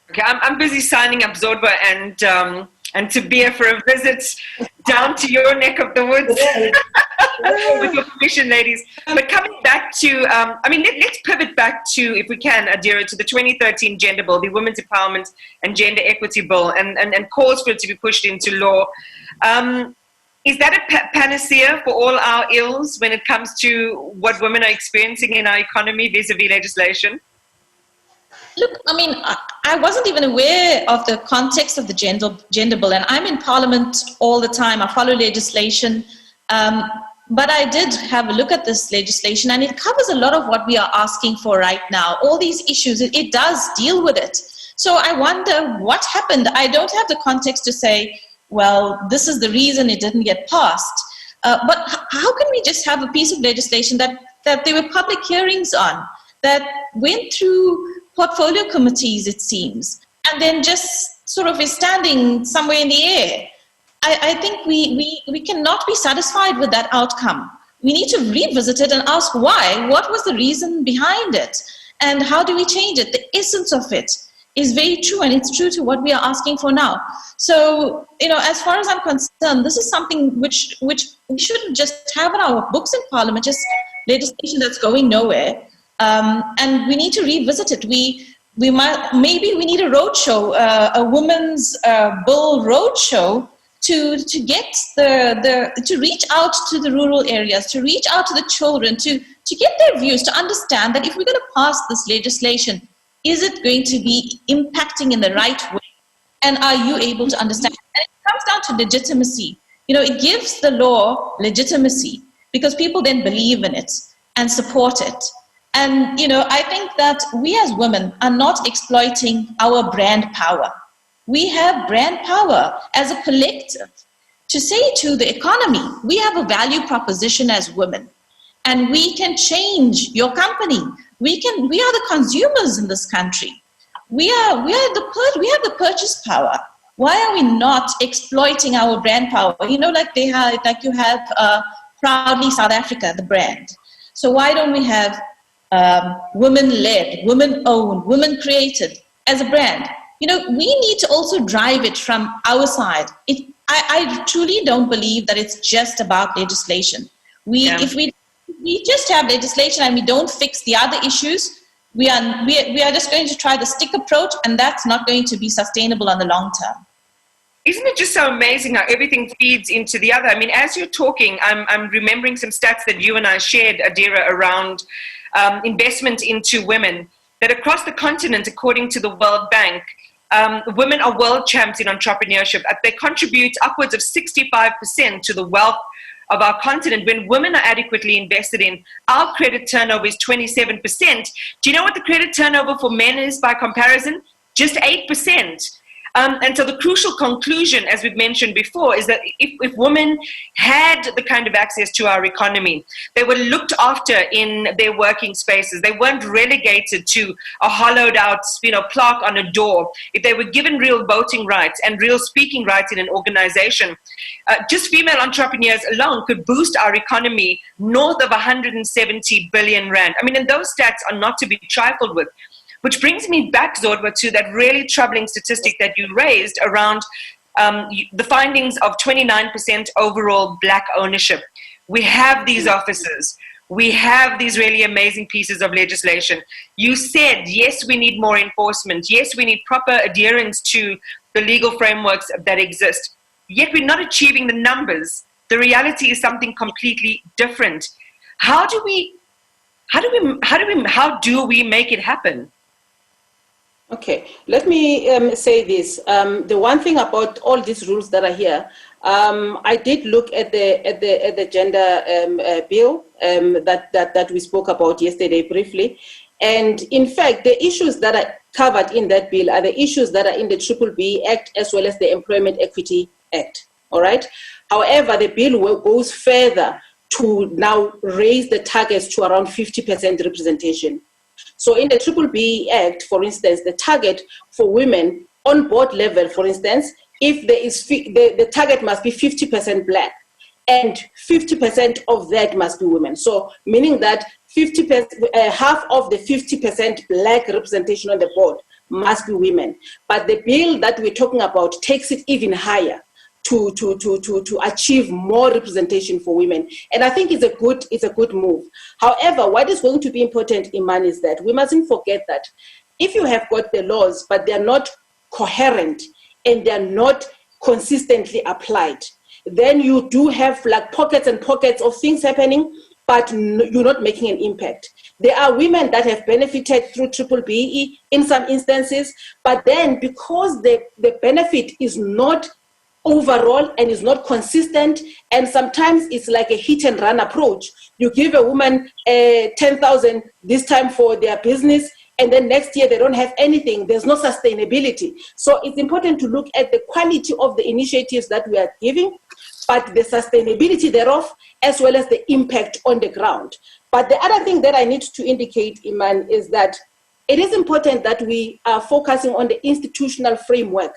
S1: Okay, I'm busy signing up, Zodwa, and Tabia for a visit down to your neck of the woods with your permission, ladies. But coming back to, let's pivot back to, if we can, Adira, to the 2013 Gender Bill, the Women's Empowerment and Gender Equity Bill, and calls for it to be pushed into law. Is that a panacea for all our ills when it comes to what women are experiencing in our economy vis-a-vis legislation?
S8: Look, I wasn't even aware of the context of the gender bill, and I'm in Parliament all the time. I follow legislation, but I did have a look at this legislation, and it covers a lot of what we are asking for right now. All these issues, it does deal with it. So I wonder what happened. I don't have the context to say, well, this is the reason it didn't get passed. But how can we just have a piece of legislation that there were public hearings on, that went through portfolio committees, it seems, and then just sort of is standing somewhere in the air? I think we cannot be satisfied with that outcome. We need to revisit it and ask why. What was the reason behind it? And how do we change it? The essence of it is very true, and it's true to what we are asking for now. So, as far as I'm concerned, this is something which we shouldn't just have in our books in Parliament, just legislation that's going nowhere. And we need to revisit it. Maybe we need a roadshow, a women's bill roadshow to get to reach out to the rural areas, to reach out to the children, to get their views, to understand that if we're going to pass this legislation, is it going to be impacting in the right way? And are you able to understand? And it comes down to legitimacy. It gives the law legitimacy because people then believe in it and support it. And, I think that we as women are not exploiting our brand power. We have brand power as a collective to say to the economy, we have a value proposition as women, and we can change your company. We are the consumers in this country. We have the purchase power. Why are we not exploiting our brand power? Like you have Proudly South Africa, the brand. So why don't we have women-led, women-owned, women-created as a brand? We need to also drive it from our side. I truly don't believe that it's just about legislation. If we just have legislation and we don't fix the other issues, we are just going to try the stick approach, and that's not going to be sustainable on the long term.
S1: Isn't it just so amazing how everything feeds into the other? As you're talking, I'm remembering some stats that you and I shared, Adira, around investment into women, that across the continent, according to the World Bank, women are world champs in entrepreneurship. They contribute upwards of 65% to the wealth of our continent. When women are adequately invested in, our credit turnover is 27%. Do you know what the credit turnover for men is by comparison? Just 8%. And so the crucial conclusion, as we've mentioned before, is that if women had the kind of access to our economy, they were looked after in their working spaces. They weren't relegated to a hollowed out, plaque on a door. If they were given real voting rights and real speaking rights in an organization, just female entrepreneurs alone could boost our economy north of 170 billion rand. And those stats are not to be trifled with. Which brings me back, Zodwa, to that really troubling statistic that you raised around the findings of 29% overall black ownership. We have these offices. We have these really amazing pieces of legislation. You said, yes, we need more enforcement. Yes, we need proper adherence to the legal frameworks that exist. Yet we're not achieving the numbers. The reality is something completely different. How do we make it happen?
S10: Okay, let me say this. The one thing about all these rules that are here, I did look at the gender bill that we spoke about yesterday briefly, and in fact, the issues that are covered in that bill are the issues that are in the BBBE Act as well as the Employment Equity Act. All right. However, the bill goes further to now raise the targets to around 50% representation. So in the BBBE Act, for instance, the target for women on board level, for instance, if there is the target must be 50% black, and 50% of that must be women. So meaning that half of the 50% black representation on the board must be women. But the bill that we're talking about takes it even higher to achieve more representation for women. And I think it's a good move. However, what is going to be important, Iman, is that we mustn't forget that if you have got the laws, but they're not coherent and they're not consistently applied, then you do have like pockets and pockets of things happening, but you're not making an impact. There are women that have benefited through triple BE in some instances, but then because the benefit is not overall and is not consistent, and sometimes it's like a hit and run approach. You give a woman 10,000 this time for their business, and then next year they don't have anything. There's no sustainability. So it's important to look at the quality of the initiatives that we are giving, but the sustainability thereof, as well as the impact on the ground. But the other thing that I need to indicate, Iman, is that it is important that we are focusing on the institutional framework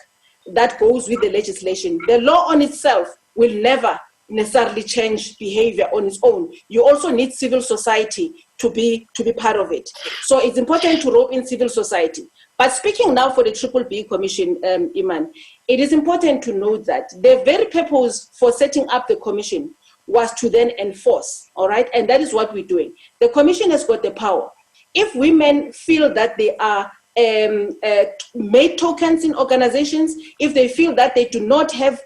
S10: that goes with the legislation. The law on itself will never necessarily change behavior on its own. You also need civil society to be part of it. So it's important to rope in civil society. But speaking now for the Triple B Commission, Iman, it is important to note that the very purpose for setting up the commission was to then enforce, all right? And that is what we're doing. The commission has got the power. If women feel that they are made tokens in organizations, if they feel that they do not have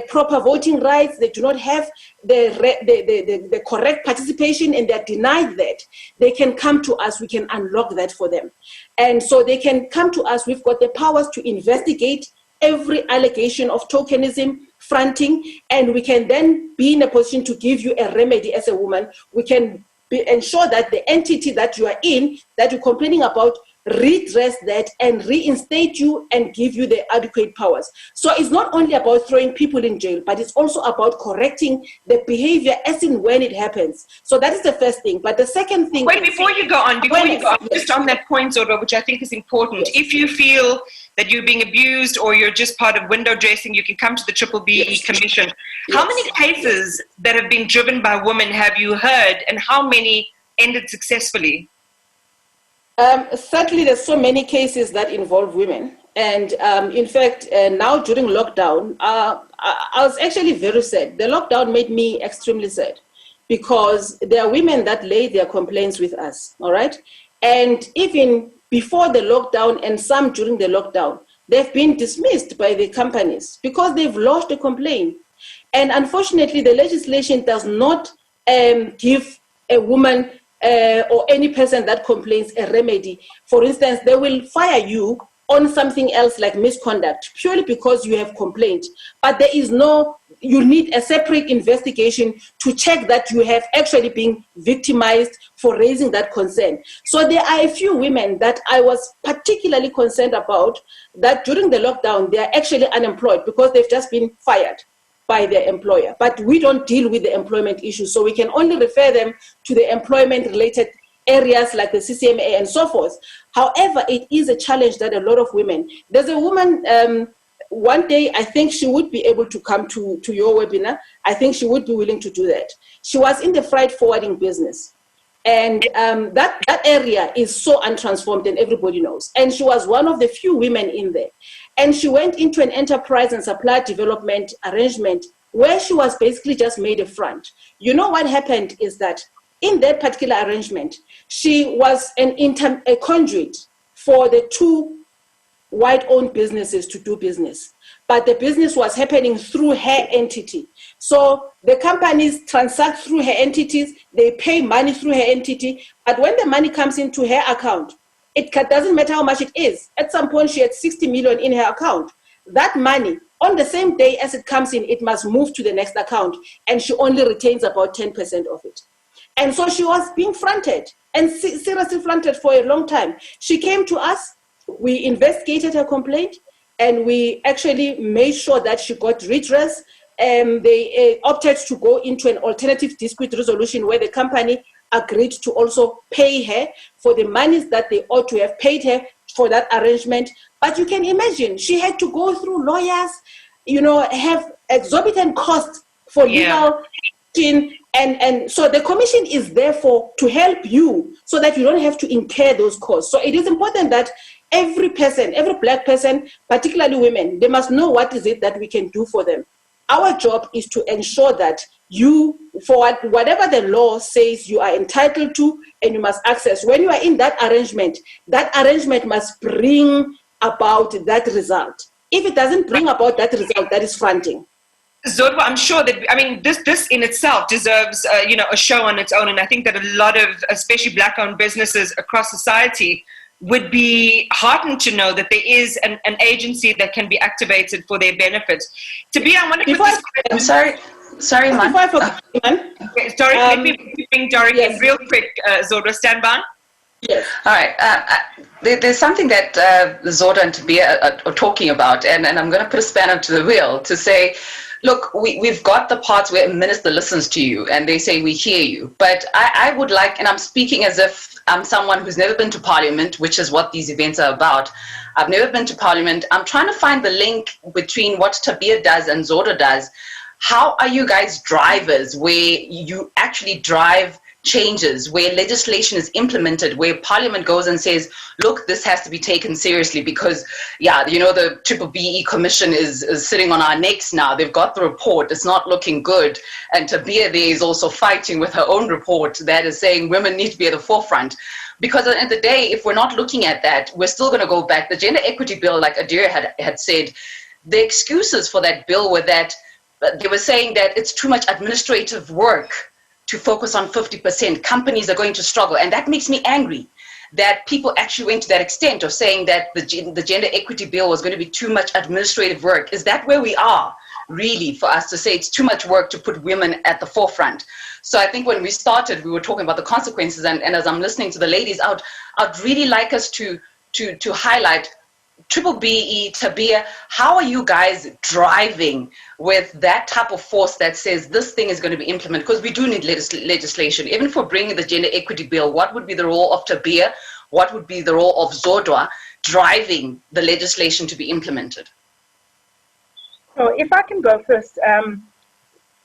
S10: proper voting rights, they do not have the correct participation, and they're denied that, they can come to us. We can unlock that for them. And so they can come to us. We've got the powers to investigate every allegation of tokenism, fronting, and we can then be in a position to give you a remedy as a woman. We can ensure that the entity that you are in, that you're complaining about, redress that and reinstate you and give you the adequate powers. So it's not only about throwing people in jail, but it's also about correcting the behavior as in when it happens. So that is the first thing. But the second thing...
S1: Wait, before you go on, just on that point, Zodwa, which I think is important. Yes. If you feel that you're being abused or you're just part of window dressing, you can come to the Triple BE Commission. Yes. How many cases that have been driven by women have you heard, and how many ended successfully?
S10: Certainly, there's so many cases that involve women. And in fact, now during lockdown, I was actually very sad. The lockdown made me extremely sad because there are women that lay their complaints with us, all right? And even before the lockdown and some during the lockdown, they've been dismissed by the companies because they've lodged a complaint. And unfortunately, the legislation does not give a woman or any person that complains a remedy. For instance, they will fire you on something else like misconduct purely because you have complained. But there is no, you need a separate investigation to check that you have actually been victimized for raising that concern. So there are a few women that I was particularly concerned about that during the lockdown, they are actually unemployed because they've just been fired by their employer. But we don't deal with the employment issue, so we can only refer them to the employment-related areas like the CCMA and so forth. However, it is a challenge that a lot of women... There's a woman, one day, I think she would be able to come to your webinar. I think she would be willing to do that. She was in the freight forwarding business. And that area is so untransformed, and everybody knows. And she was one of the few women in there. And she went into an enterprise and supply development arrangement where she was basically just made a front. You know what happened is that in that particular arrangement, she was a conduit for the two white-owned businesses to do business. But the business was happening through her entity. So the companies transact through her entities, they pay money through her entity, but when the money comes into her account, it doesn't matter how much it is. At some point, she had 60 million in her account. That money, on the same day as it comes in, it must move to the next account, and she only retains about 10% of it. And so she was being fronted, and seriously fronted for a long time. She came to us, we investigated her complaint, and we actually made sure that she got redress. They opted to go into an alternative dispute resolution where the company agreed to also pay her for the monies that they ought to have paid her for that arrangement. But you can imagine, she had to go through lawyers, have exorbitant costs for legal action And so the commission is therefore to help you so that you don't have to incur those costs. So it is important that every person, every black person, particularly women, they must know what is it that we can do for them. Our job is to ensure that you, for whatever the law says you are entitled to and you must access, when you are in that arrangement must bring about that result. If it doesn't bring about that result, that is fronting.
S1: Zodwa, I'm sure that, I mean, this in itself deserves, a show on its own. And I think that a lot of, especially Black-owned businesses across society, would be heartened to know that there is an agency that can be activated for their benefit. Tabia, I want to put this question.
S12: Sorry, man.
S10: Before I forget, man.
S1: Okay, sorry, let me bring Dorothy in real quick. Zodwa, stand by.
S10: Yes.
S12: All right. There's something that Zoda and Tabia are talking about, and I'm going to put a spanner to the wheel to say, look, we've got the parts where a minister listens to you and they say, we hear you. But I would like, and I'm speaking as if I'm someone who's never been to Parliament, which is what these events are about. I've never been to Parliament. I'm trying to find the link between what Tabia does and Zoda does. How are you guys drivers where you actually drive changes, where legislation is implemented, where Parliament goes and says, look, this has to be taken seriously because, the Triple BE Commission is sitting on our necks now. They've got the report. It's not looking good. And Tabia there is also fighting with her own report that is saying women need to be at the forefront. Because at the end of the day, if we're not looking at that, we're still going to go back. The gender equity bill, like Adira had said, the excuses for that bill were that they were saying that it's too much administrative work to focus on 50%. Companies are going to struggle. And that makes me angry that people actually went to that extent of saying that the gender equity bill was going to be too much administrative work. Is that where we are, really, for us to say it's too much work to put women at the forefront? So I think when we started, we were talking about the consequences. And as I'm listening to the ladies out, I'd really like us to highlight Triple BE, Tabia, how are you guys driving with that type of force that says this thing is going to be implemented? Because we do need legislation. Even for bringing the gender equity bill, what would be the role of Tabia? What would be the role of Zodwa driving the legislation to be implemented?
S9: So if I can go first,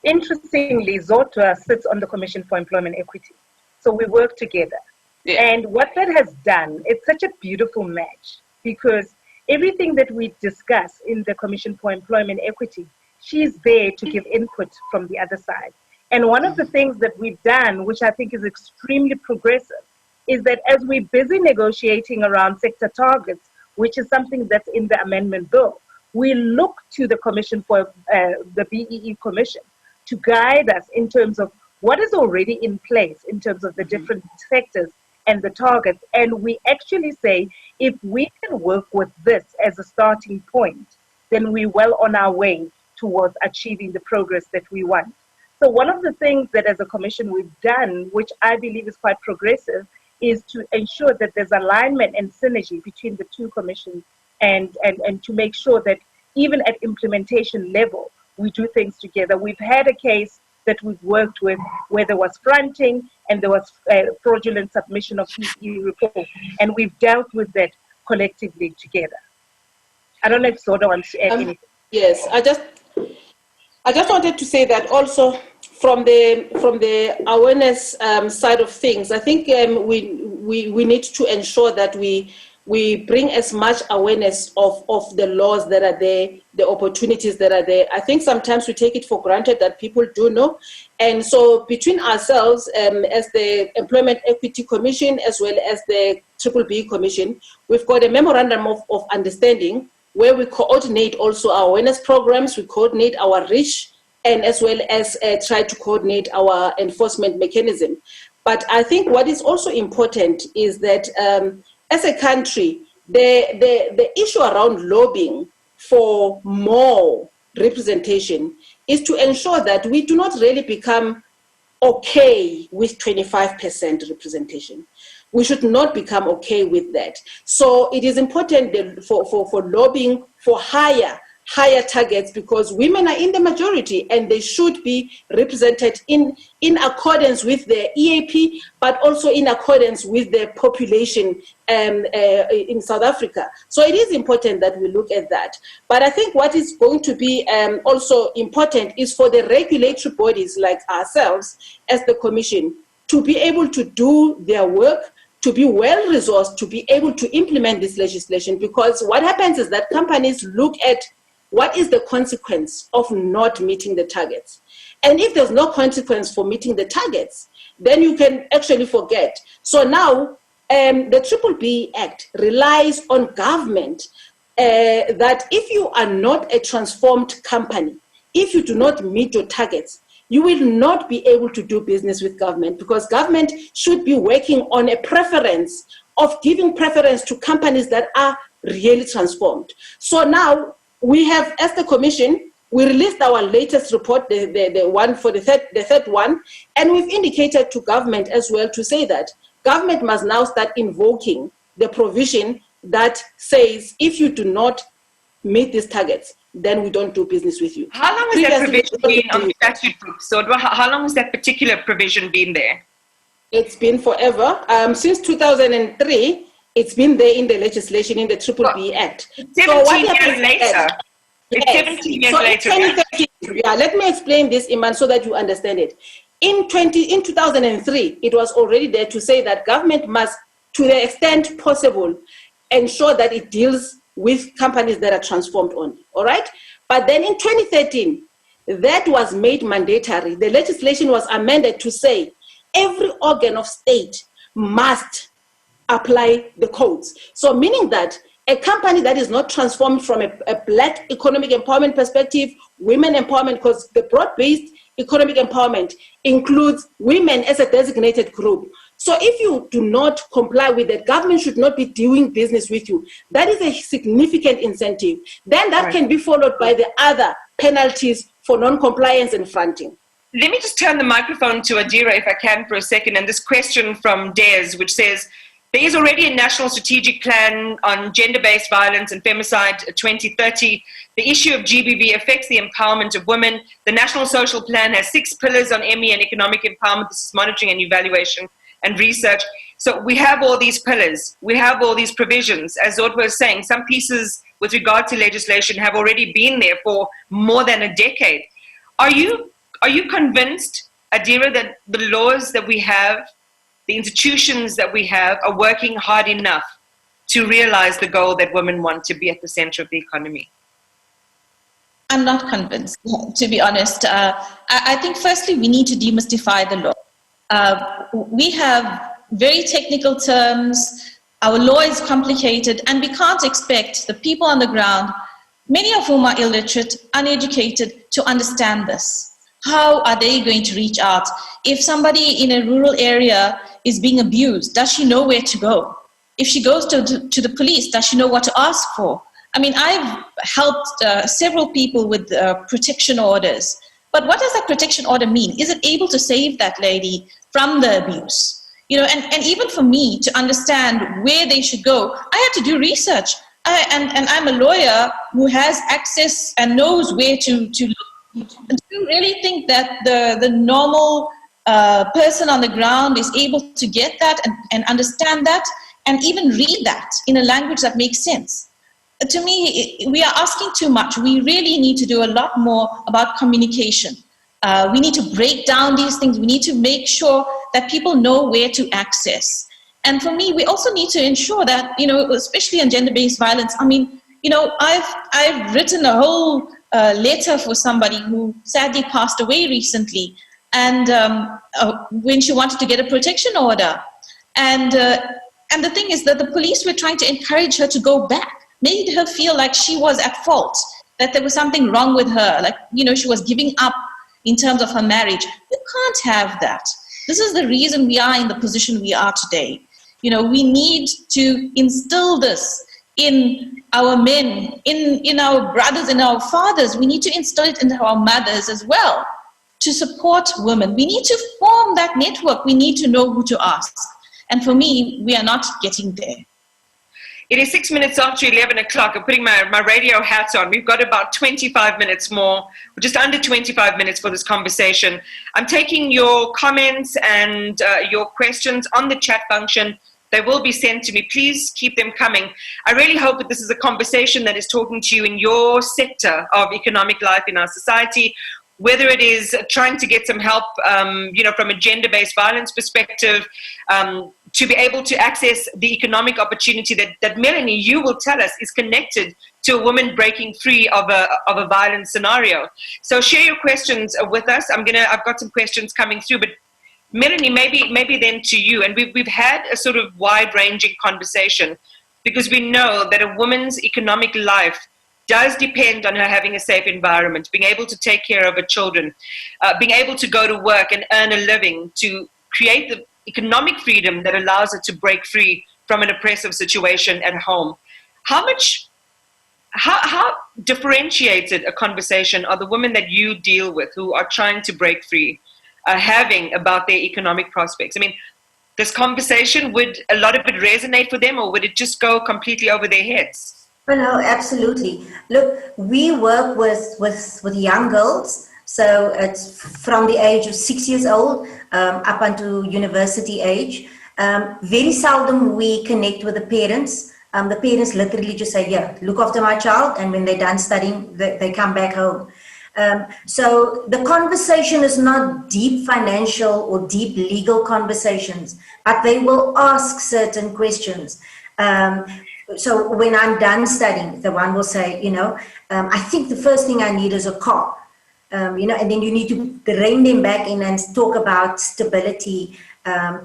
S9: interestingly, Zodwa sits on the Commission for Employment Equity. So we work together. Yeah. And what that has done, it's such a beautiful match because everything that we discuss in the Commission for Employment Equity, she's there to give input from the other side. And one of the things that we've done, which I think is extremely progressive, is that as we're busy negotiating around sector targets, which is something that's in the amendment bill, we look to the Commission for the BEE Commission to guide us in terms of what is already in place in terms of the different sectors and the targets. And we actually say, if we can work with this as a starting point, then we're well on our way towards achieving the progress that we want. So one of the things that as a commission we've done, which I believe is quite progressive, is to ensure that there's alignment and synergy between the two commissions and to make sure that even at implementation level, we do things together. We've had a case that we've worked with where there was fronting and there was fraudulent submission of PE reports, and we've dealt with that collectively together. I don't know if Zoda wants to add anything.
S10: Yes, I just wanted to say that also from the awareness side of things, I think we need to ensure that we bring as much awareness of the laws that are there, the opportunities that are there. I think sometimes we take it for granted that people do know. And so between ourselves as the Employment Equity Commission as well as the Triple BE Commission, we've got a memorandum of understanding where we coordinate also our awareness programs, we coordinate our reach, and as well as try to coordinate our enforcement mechanism. But I think what is also important is that as a country, the issue around lobbying for more representation is to ensure that we do not really become okay with 25% representation. We should not become okay with that. So it is important for lobbying for higher higher targets because women are in the majority and they should be represented in accordance with their EAP, but also in accordance with their population in South Africa. So it is important that we look at that. But I think what is going to be also important is for the regulatory bodies like ourselves as the Commission to be able to do their work, to be well-resourced, to be able to implement this legislation, because what happens is that companies look at what is the consequence of not meeting the targets. And if there's no consequence for meeting the targets, then you can actually forget. So now the BBBE Act relies on government that if you are not a transformed company, if you do not meet your targets, you will not be able to do business with government, because government should be working on a preference of giving preference to companies that are really transformed. So now we have, as the Commission, we released our latest report, the one for the third one, and we've indicated to government as well to say that government must now start invoking the provision that says if you do not meet these targets, then we don't do business with you.
S1: How long has that provision been on the statute books? So how long has that particular provision been there?
S10: It's been forever. Since 2003, it's been there in the legislation, in the BBBE Act.
S1: 17 years later. It's 17 years later.
S10: Yeah, let me explain this, Iman, so that you understand it. In 2003, it was already there to say that government must, to the extent possible, ensure that it deals with companies that are transformed only, all right? But then in 2013, that was made mandatory. The legislation was amended to say every organ of state must apply the codes. So meaning that a company that is not transformed from a Black economic empowerment perspective, women empowerment, because the broad-based economic empowerment includes women as a designated group. So if you do not comply with that, government should not be doing business with you. That is a significant incentive. Then that can be followed by the other penalties for non-compliance and fronting.
S1: Let me just turn the microphone to Adira, if I can, for a second. And this question from Des, which says, there is already a national strategic plan on gender-based violence and femicide 2030. The issue of GBV affects the empowerment of women. The National Social Plan has 6 pillars on ME and economic empowerment. This is monitoring and evaluation and research. So we have all these pillars. We have all these provisions. As Zod was saying, some pieces with regard to legislation have already been there for more than a decade. Are you convinced, Adira, that the laws that we have, the institutions that we have, are working hard enough to realize the goal that women want to be at the center of the economy?
S8: I'm not convinced, to be honest. I think firstly, we need to demystify the law. We have very technical terms. Our law is complicated, and we can't expect the people on the ground, many of whom are illiterate, uneducated, to understand this. How are they going to reach out? If somebody in a rural area is being abused, does she know where to go? If she goes to the police, does she know what to ask for? I mean, I've helped several people with protection orders. But what does that protection order mean? Is it able to save that lady from the abuse? You know, and even for me to understand where they should go, I had to do research. And I'm a lawyer who has access and knows where to look. Do you really think that the normal person on the ground is able to get that and understand that and even read that in a language that makes sense? To me, we are asking too much. We really need to do a lot more about communication. We need to break down these things. We need to make sure that people know where to access. And for me, we also need to ensure that, you know, especially on gender-based violence, I mean, you know, I've written a whole letter for somebody who sadly passed away recently, and when she wanted to get a protection order. And the thing is that the police were trying to encourage her to go back, made her feel like she was at fault, that there was something wrong with her, like, you know, she was giving up in terms of her marriage. You can't have that. This is the reason we are in the position we are today. You know, we need to instill this in our men, in our brothers, in our fathers. We need to instill it into our mothers as well, to support women. We need to form that network. We need to know who to ask. And for me, we are not getting there.
S1: It is 6 minutes after 11 o'clock. I'm putting my radio hat on. We've got about 25 minutes more, just under 25 minutes for this conversation. I'm taking your comments and your questions on the chat function. They will be sent to me. Please keep them coming. I really hope that this is a conversation that is talking to you in your sector of economic life in our society, whether it is trying to get some help, from a gender-based violence perspective, to be able to access the economic opportunity that Melanie, you will tell us, is connected to a woman breaking free of a violent scenario. So share your questions with us. I've got some questions coming through, but Melanie, maybe then to you. And we've had a sort of wide-ranging conversation because we know that a woman's economic life does depend on her having a safe environment, being able to take care of her children, being able to go to work and earn a living, to create the economic freedom that allows her to break free from an oppressive situation at home. How differentiated a conversation are the women that you deal with who are trying to break free having about their economic prospects? I mean, this conversation, would a lot of it resonate for them, or would it just go completely over their heads?
S11: Well, no, absolutely. Look, we work with young girls, so it's from the age of 6 years old up until university age. Very seldom we connect with the parents. The parents literally just say, yeah, look after my child, and when they're done studying, they come back home. So the conversation is not deep financial or deep legal conversations, but they will ask certain questions. So when I'm done studying, the one will say, I think the first thing I need is a car. And then you need to rein them back in and talk about stability,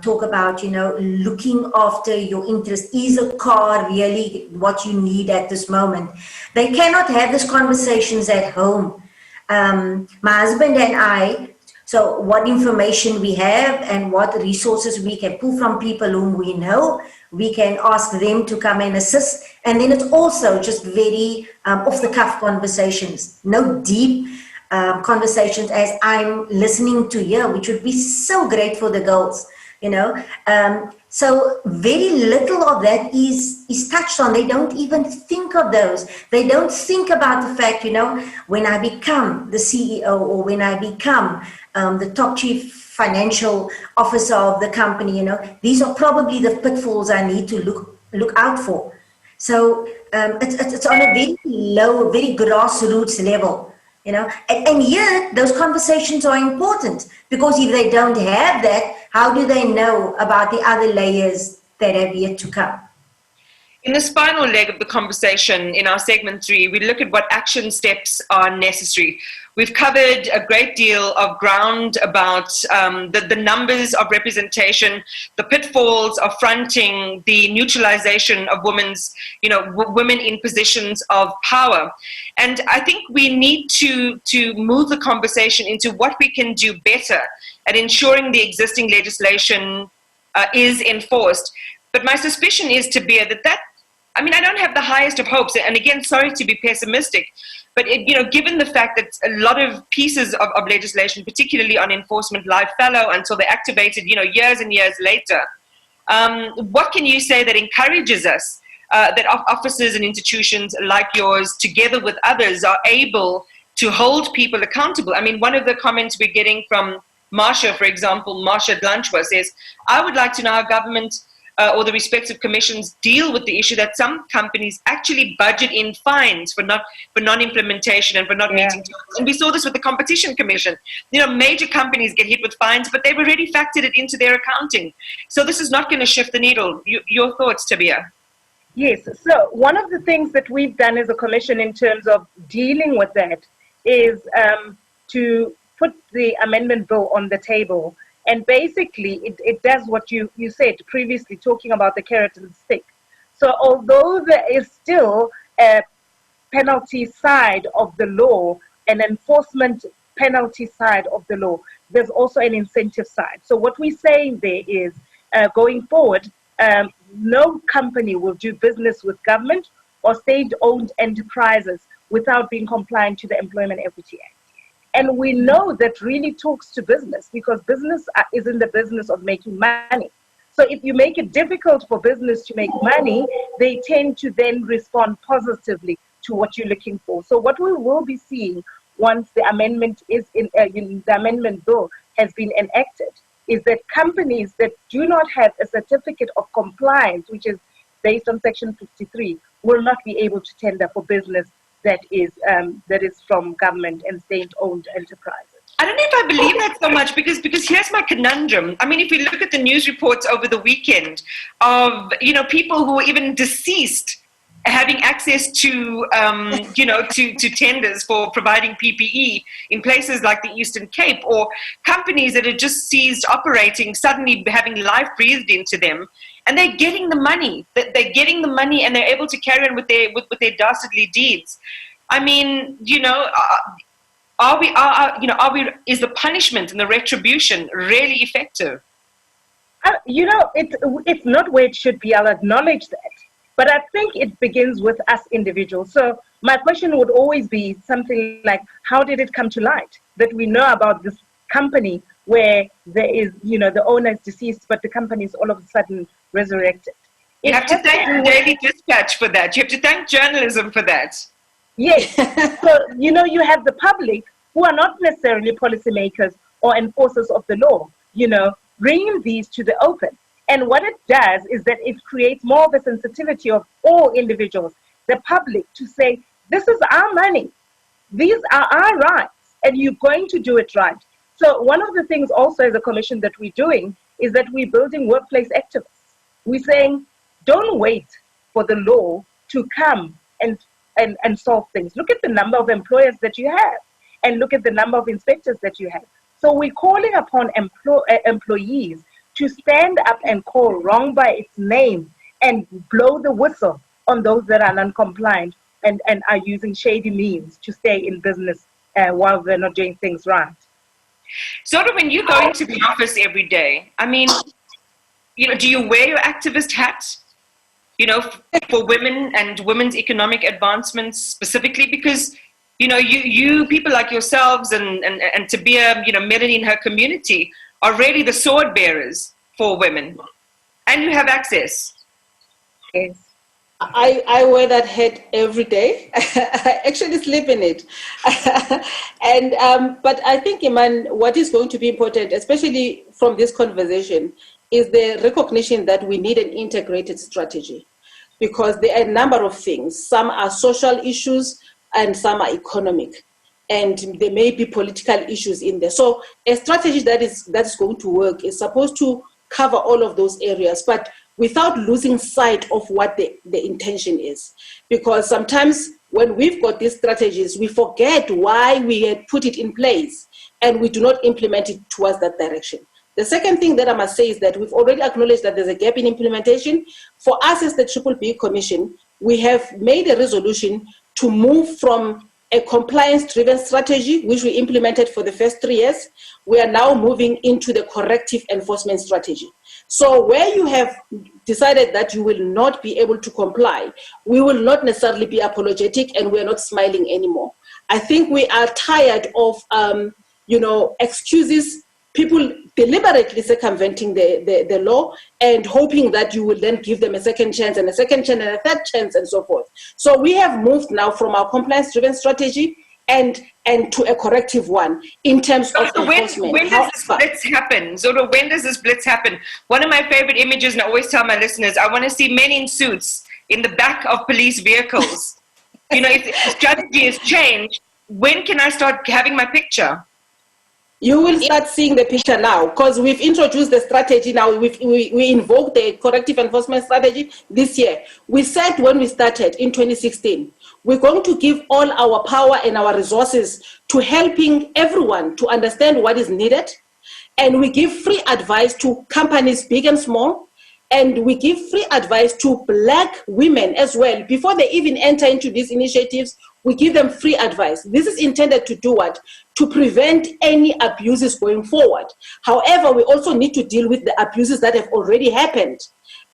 S11: talk about, looking after your interest. Is a car really what you need at this moment? They cannot have these conversations at home. My husband and I, so what information we have and what resources we can pull from people whom we know, we can ask them to come and assist. And then it's also just very off-the-cuff conversations, no deep conversations as I'm listening to here, which would be so great for the girls, So very little of that is touched on. They don't even think of those. They don't think about the fact, when I become the CEO or when I become the top chief financial officer of the company, these are probably the pitfalls I need to look out for. So it's on a very low, very grassroots level, and yet those conversations are important, because if they don't have that, how do they know about the other layers that have yet to come?
S1: In this final leg of the conversation, in our segment 3, we look at what action steps are necessary. We've covered a great deal of ground about the numbers of representation, the pitfalls of fronting, the neutralization of women's, women in positions of power. And I think we need to move the conversation into what we can do better at ensuring the existing legislation is enforced. But my suspicion is, Tabea, I don't have the highest of hopes. And again, sorry to be pessimistic, but given the fact that a lot of pieces of legislation, particularly on enforcement, lie fallow until they're activated, years and years later, what can you say that encourages us that offices and institutions like yours, together with others, are able to hold people accountable? I mean, one of the comments we're getting from Marsha, for example, Marsha Dlanchwa says, I would like to know how government or the respective commissions deal with the issue that some companies actually budget in fines for non-implementation and for not meeting targets. And we saw this with the Competition Commission. Major companies get hit with fines, but they've already factored it into their accounting. So this is not going to shift the needle. Your thoughts, Tabea?
S9: Yes. So one of the things that we've done as a commission in terms of dealing with that is to put the amendment bill on the table. And basically, it does what you said previously, talking about the carrot and stick. So although there is still a penalty side of the law, an enforcement penalty side of the law, there's also an incentive side. So what we're saying there is, going forward, no company will do business with government or state-owned enterprises without being compliant to the Employment Equity Act. And we know that really talks to business, because business is in the business of making money. So if you make it difficult for business to make money, they tend to then respond positively to what you're looking for. So what we will be seeing once the amendment is the amendment bill has been enacted is that companies that do not have a certificate of compliance, which is based on Section 53, will not be able to tender for business that is from government and state-owned enterprises.
S1: I don't know if I believe that so much because here's my conundrum. I mean, if we look at the news reports over the weekend of, people who were even deceased having access to, to tenders for providing PPE in places like the Eastern Cape, or companies that had just ceased operating, suddenly having life breathed into them, and they're getting the money. They're getting the money, and they're able to carry on with their dastardly deeds. I mean, is the punishment and the retribution really effective?
S9: It's not where it should be. I'll acknowledge that. But I think it begins with us individuals. So my question would always be something like, how did it come to light that we know about this company where there is, the owner is deceased, but the company is all of a sudden resurrected?
S1: You have to thank the Daily Dispatch for that. You have to thank journalism for that.
S9: Yes. So, you have the public who are not necessarily policymakers or enforcers of the law, bringing these to the open. And what it does is that it creates more of a sensitivity of all individuals, the public, to say, this is our money. These are our rights, and you're going to do it right. So one of the things also as a commission that we're doing is that we're building workplace activists. We're saying, don't wait for the law to come and solve things. Look at the number of employers that you have, and look at the number of inspectors that you have. So we're calling upon employees to stand up and call wrong by its name and blow the whistle on those that are non-compliant and are using shady means to stay in business while they're not doing things right.
S1: Sort of when you go into the office every day, I mean, do you wear your activist hat, for women and women's economic advancements specifically? Because, you people like yourselves and Tabia, Melanie and her community are really the sword bearers for women, and you have access.
S9: Yes.
S10: I wear that hat every day. I actually sleep in it. But I think, Iman, what is going to be important, especially from this conversation, is the recognition that we need an integrated strategy, because there are a number of things. Some are social issues and some are economic. And there may be political issues in there. So a strategy that is going to work is supposed to cover all of those areas, but without losing sight of what the intention is. Because sometimes when we've got these strategies, we forget why we had put it in place and we do not implement it towards that direction. The second thing that I must say is that we've already acknowledged that there's a gap in implementation. For us as the BBB Commission, we have made a resolution to move from a compliance-driven strategy, which we implemented for the first 3 years. We are now moving into the corrective enforcement strategy. So where you have decided that you will not be able to comply, we will not necessarily be apologetic, and we're not smiling anymore. I think we are tired of, excuses, people deliberately circumventing the law and hoping that you will then give them a second chance and a second chance and a third chance and so forth. So we have moved now from our compliance-driven strategy and to a corrective one in terms of enforcement.
S1: When does this blitz happen? Zodwa, when does this blitz happen? One of my favorite images, and I always tell my listeners, I want to see men in suits in the back of police vehicles. If the strategy has changed, when can I start having my picture?
S10: You will start seeing the picture now, because we've introduced the strategy now. We invoked the corrective enforcement strategy this year. We said when we started in 2016, we're going to give all our power and our resources to helping everyone to understand what is needed. And we give free advice to companies big and small. And we give free advice to Black women as well. Before they even enter into these initiatives, we give them free advice. This is intended to do what? To prevent any abuses going forward. However, we also need to deal with the abuses that have already happened.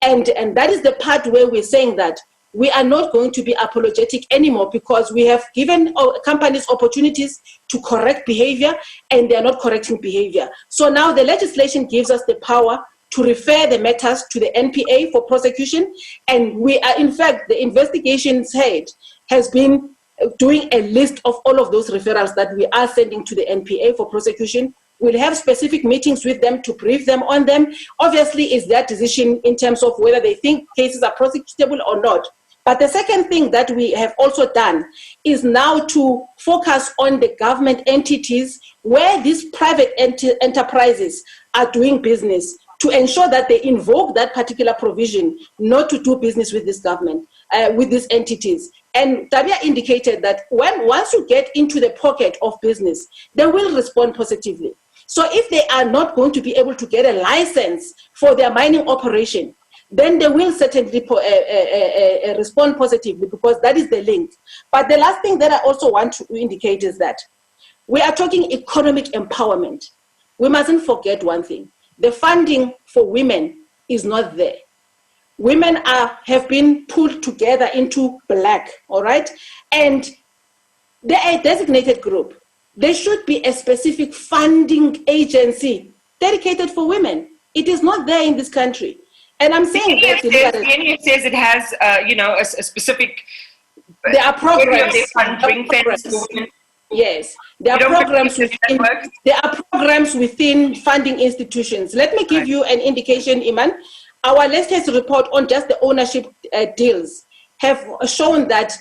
S10: And that is the part where we're saying that we are not going to be apologetic anymore, because we have given companies opportunities to correct behavior and they are not correcting behavior. So now the legislation gives us the power to refer the matters to the NPA for prosecution. And we are, in fact, the investigations head has been doing a list of all of those referrals that we are sending to the NPA for prosecution. We'll have specific meetings with them to brief them on them. Obviously, it's their decision in terms of whether they think cases are prosecutable or not. But the second thing that we have also done is now to focus on the government entities where these private enterprises are doing business, to ensure that they invoke that particular provision not to do business with this government, with these entities. And Tabia indicated that once you get into the pocket of business, they will respond positively. So if they are not going to be able to get a license for their mining operation, then they will certainly respond positively, because that is the link. But the last thing that I also want to indicate is that we are talking economic empowerment. We mustn't forget one thing. The funding for women is not there. Women have been pulled together into black, all right? And they are a designated group. There should be a specific funding agency dedicated for women. It is not there in this country. And I'm saying that
S1: the NEF says it has, a specific.
S10: There are programs. Yes, there are programs within funding institutions. Let me give you an indication, Iman. Our latest report on just the ownership deals have shown that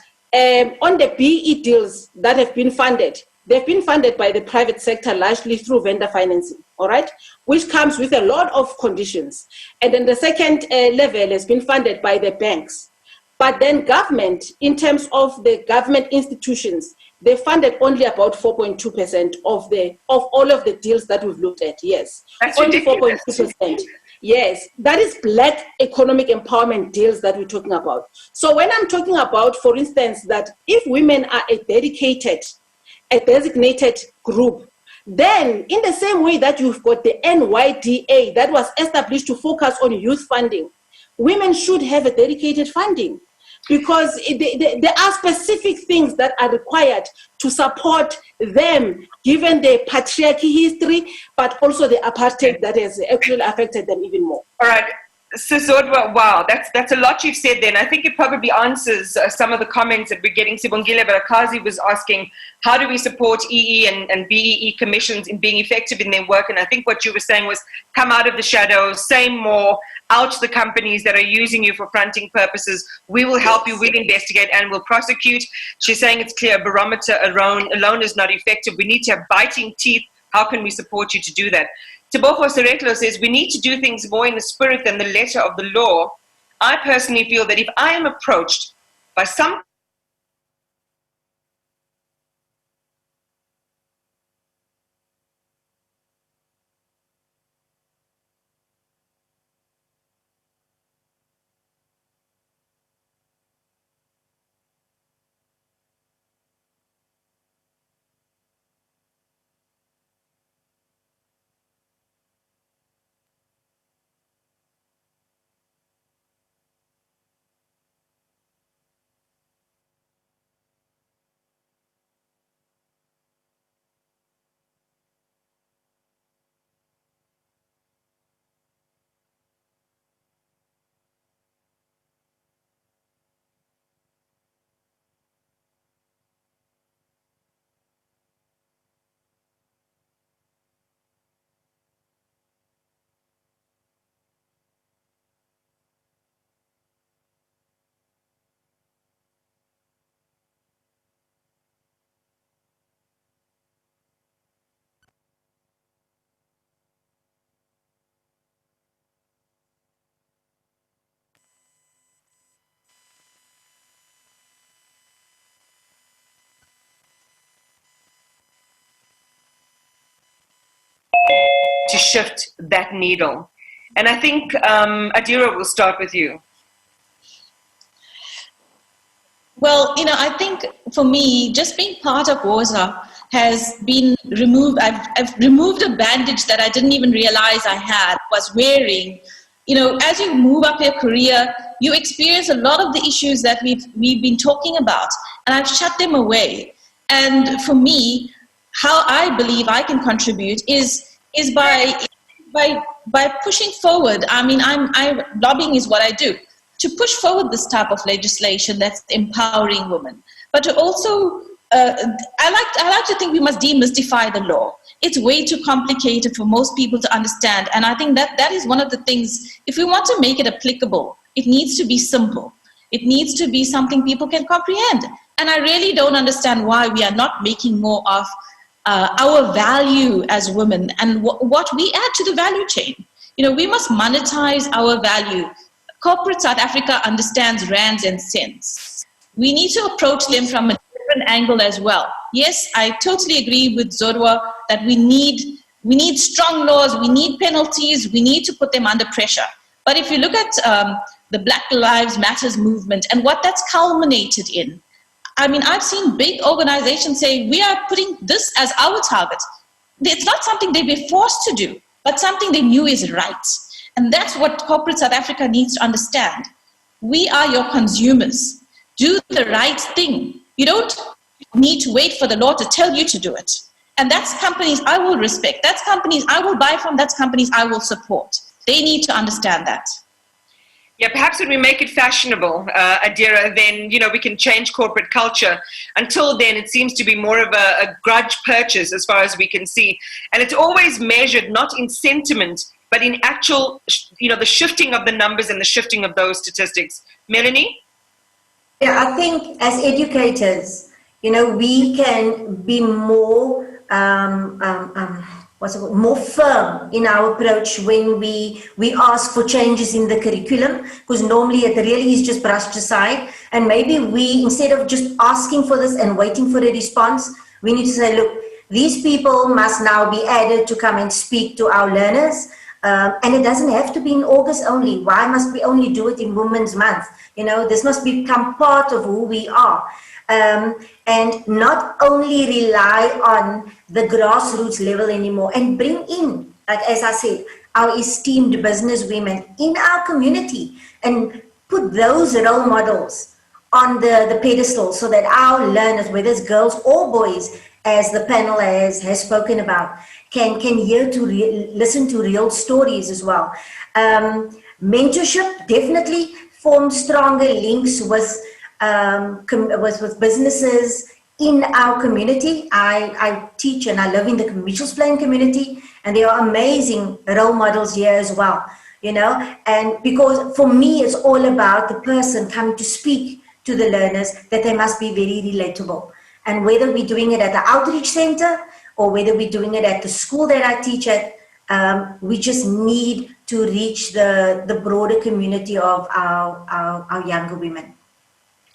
S10: on the BE deals that have been funded, they've been funded by the private sector largely through vendor financing, all right, which comes with a lot of conditions. And then the second level has been funded by the banks. But then government, in terms of the government institutions, they funded only about 4.2% of all of the deals that we've looked at. Yes,
S1: that's
S10: only 4.2%. Yes, that is black economic empowerment deals that we're talking about. So when I'm talking about, for instance, that if women are a designated group, then in the same way that you've got the NYDA that was established to focus on youth funding, women should have a dedicated funding, because there are specific things that are required to support them, given the patriarchy history, but also the apartheid that has actually affected them even more.
S1: All right. Sis Zodwa, wow, that's a lot you've said there. And I think it probably answers some of the comments that we're getting. Sibongile Barakazi was asking, how do we support EE and BEE commissions in being effective in their work? And I think what you were saying was, come out of the shadows, say more, out the companies that are using you for fronting purposes. We will help you, we'll investigate, and we'll prosecute. She's saying it's clear, a barometer alone is not effective. We need to have biting teeth. How can we support you to do that? Tebogo Seretlo says, we need to do things more in the spirit than the letter of the law. I personally feel that if I am approached by some to shift that needle. And I think, Adira, we'll start with you.
S8: Well, I think for me, just being part of WOZA has been removed. I've removed a bandage that I didn't even realize I was wearing. As you move up your career, you experience a lot of the issues that we've been talking about, and I've shut them away. And for me, how I believe I can contribute is by by pushing forward. I mean, lobbying is what I do, to push forward this type of legislation that's empowering women. But to also, I like to think we must demystify the law. It's way too complicated for most people to understand. And I think that is one of the things, if we want to make it applicable, it needs to be simple. It needs to be something people can comprehend. And I really don't understand why we are not making more of our value as women and what we add to the value chain. You know, we must monetize our value. Corporate South Africa understands rands and cents. We need to approach them from a different angle as well. Yes, I totally agree with Zodwa that we need strong laws, we need penalties, we need to put them under pressure. But if you look at the Black Lives Matters movement and what that's culminated in, I mean, I've seen big organizations say, we are putting this as our target. It's not something they've been forced to do, but something they knew is right. And that's what corporate South Africa needs to understand. We are your consumers. Do the right thing. You don't need to wait for the law to tell you to do it. And that's companies I will respect. That's companies I will buy from. That's companies I will support. They need to understand that.
S1: Yeah, perhaps when we make it fashionable, Adira, then, you know, we can change corporate culture. Until then, it seems to be more of a grudge purchase as far as we can see. And it's always measured not in sentiment, but in actual, you know, the shifting of the numbers and the shifting of those statistics. Melanie?
S11: Yeah, I think as educators, you know, we can be more more firm in our approach when we ask for changes in the curriculum, because normally it really is just brushed aside. And maybe we, instead of just asking for this and waiting for a response, we need to say, look, these people must now be added to come and speak to our learners. And it doesn't have to be in August only. Why must we only do it in Women's Month? You know, this must become part of who we are. And not only rely on the grassroots level anymore, and bring in, like as I said, our esteemed businesswomen in our community and put those role models on the pedestal so that our learners, whether it's girls or boys, as the panel has spoken about, can hear listen to real stories as well. Mentorship, definitely form stronger links with businesses in our community. I teach and I live in the Mitchells Plain community, and there are amazing role models here as well, you know. And because for me, it's all about the person coming to speak to the learners, that they must be very relatable. And whether we're doing it at the outreach center or whether we're doing it at the school that I teach at, we just need to reach the broader community of our younger women.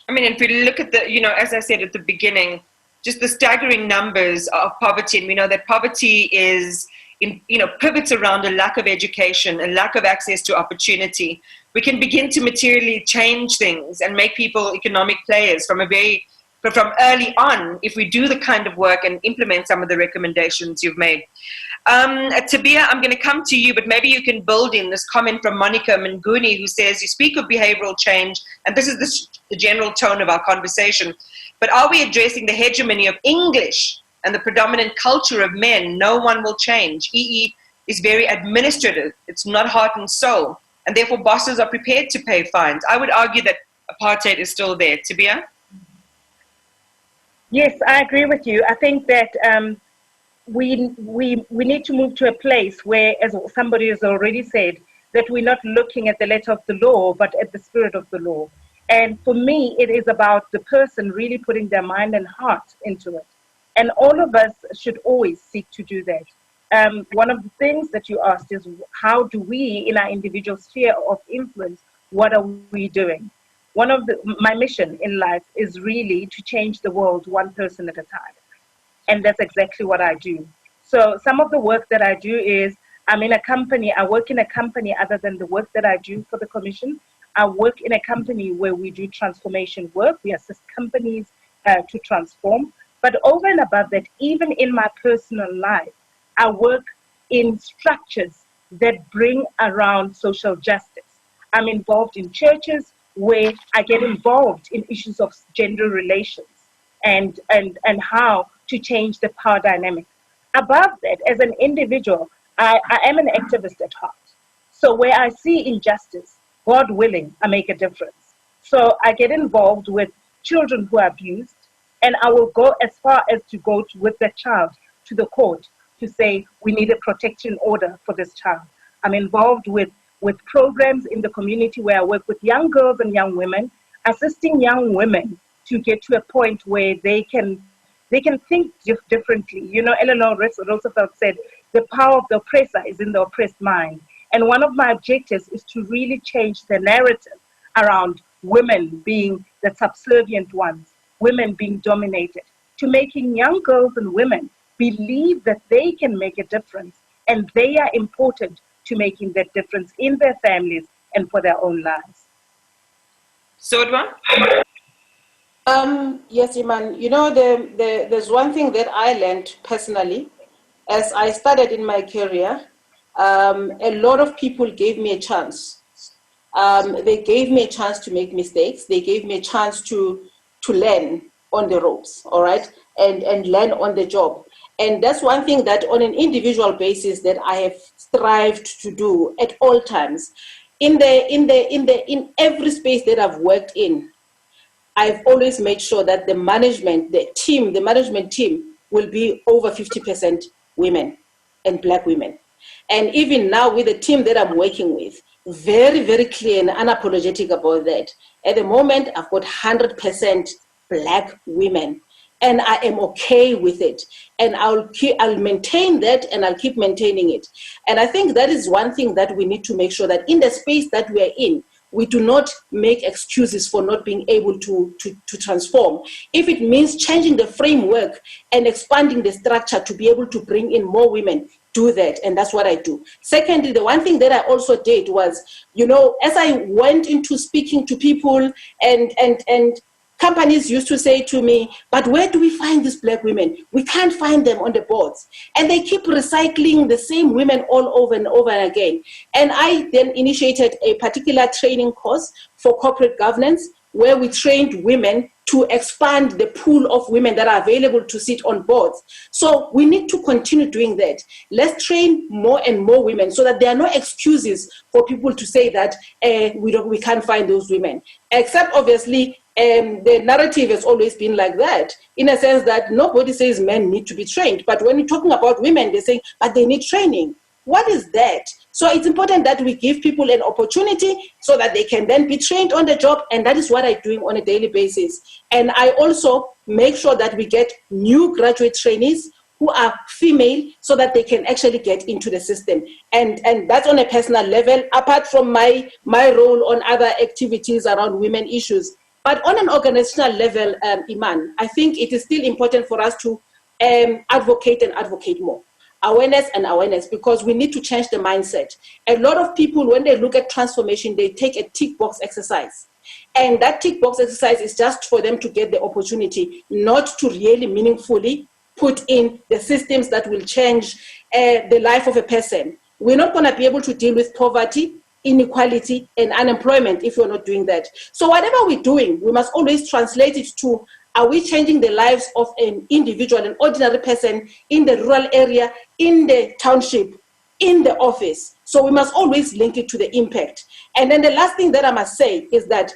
S1: I mean, if we look at the, you know, as I said at the beginning, just the staggering numbers of poverty, and we know that poverty is, pivots around a lack of education, a lack of access to opportunity. We can begin to materially change things and make people economic players from early on, if we do the kind of work and implement some of the recommendations you've made. Tabia, I'm going to come to you, but maybe you can build in this comment from Monica Manguni, who says, you speak of behavioral change, and this is the general tone of our conversation, but are we addressing the hegemony of English and the predominant culture of men? No one will change. EE is very administrative. It's not heart and soul, and therefore bosses are prepared to pay fines. I would argue that apartheid is still there. Tabia?
S9: Yes, I agree with you. I think that we need to move to a place where, as somebody has already said, that we're not looking at the letter of the law, but at the spirit of the law. And for me, it is about the person really putting their mind and heart into it. And all of us should always seek to do that. One of the things that you asked is, how do we, in our individual sphere of influence, what are we doing? My mission in life is really to change the world one person at a time. And that's exactly what I do. So some of the work that I do is, I work in a company other than the work that I do for the Commission. I work in a company where we do transformation work. We assist companies to transform. But over and above that, even in my personal life, I work in structures that bring around social justice. I'm involved in churches where I get involved in issues of gender relations and how to change the power dynamic. Above that, as an individual, I am an activist at heart. So where I see injustice, God willing, I make a difference. So I get involved with children who are abused, and I will go as far as to go with the child to the court to say we need a protection order for this child. I'm involved with programs in the community where I work with young girls and young women, assisting young women to get to a point where they can think differently. You know, Eleanor Roosevelt said, the power of the oppressor is in the oppressed mind. And one of my objectives is to really change the narrative around women being the subservient ones, women being dominated, to making young girls and women believe that they can make a difference and they are important to making that difference in their families and for their own lives.
S1: Sodwa?
S10: Yes, Iman. You know, there's one thing that I learned personally as I started in my career. A lot of people gave me a chance. They gave me a chance to make mistakes. They gave me a chance to learn on the ropes, all right, and learn on the job. And that's one thing that on an individual basis that I have strived to do at all times. In every space that I've worked in, I've always made sure that the management team will be over 50% women and Black women. And even now with the team that I'm working with, very, very clear and unapologetic about that. At the moment, I've got 100% Black women, and I am okay with it. And I'll maintain that, and I'll keep maintaining it. And I think that is one thing that we need to make sure that in the space that we're in, we do not make excuses for not being able to transform. If it means changing the framework and expanding the structure to be able to bring in more women, do that. And that's what I do. Secondly, the one thing that I also did was, you know, as I went into speaking to people and companies used to say to me, but where do we find these Black women? We can't find them on the boards. And they keep recycling the same women all over and over again. And I then initiated a particular training course for corporate governance where we trained women to expand the pool of women that are available to sit on boards. So we need to continue doing that. Let's train more and more women so that there are no excuses for people to say that we can't find those women. Except obviously, the narrative has always been like that, in a sense that nobody says men need to be trained. But when you're talking about women, they say, but they need training. What is that? So it's important that we give people an opportunity so that they can then be trained on the job. And that is what I'm doing on a daily basis. And I also make sure that we get new graduate trainees who are female so that they can actually get into the system. And that's on a personal level, apart from my role on other activities around women issues. But on an organizational level, Iman, I think it is still important for us to advocate more. Awareness, because we need to change the mindset. A lot of people, when they look at transformation, they take a tick box exercise. And that tick box exercise is just for them to get the opportunity, not to really meaningfully put in the systems that will change the life of a person. We're not going to be able to deal with poverty, inequality, and unemployment if we're not doing that. So whatever we're doing, we must always translate it to, are we changing the lives of an individual, an ordinary person in the rural area, in the township, in the office? So we must always link it to the impact. And then the last thing that I must say is that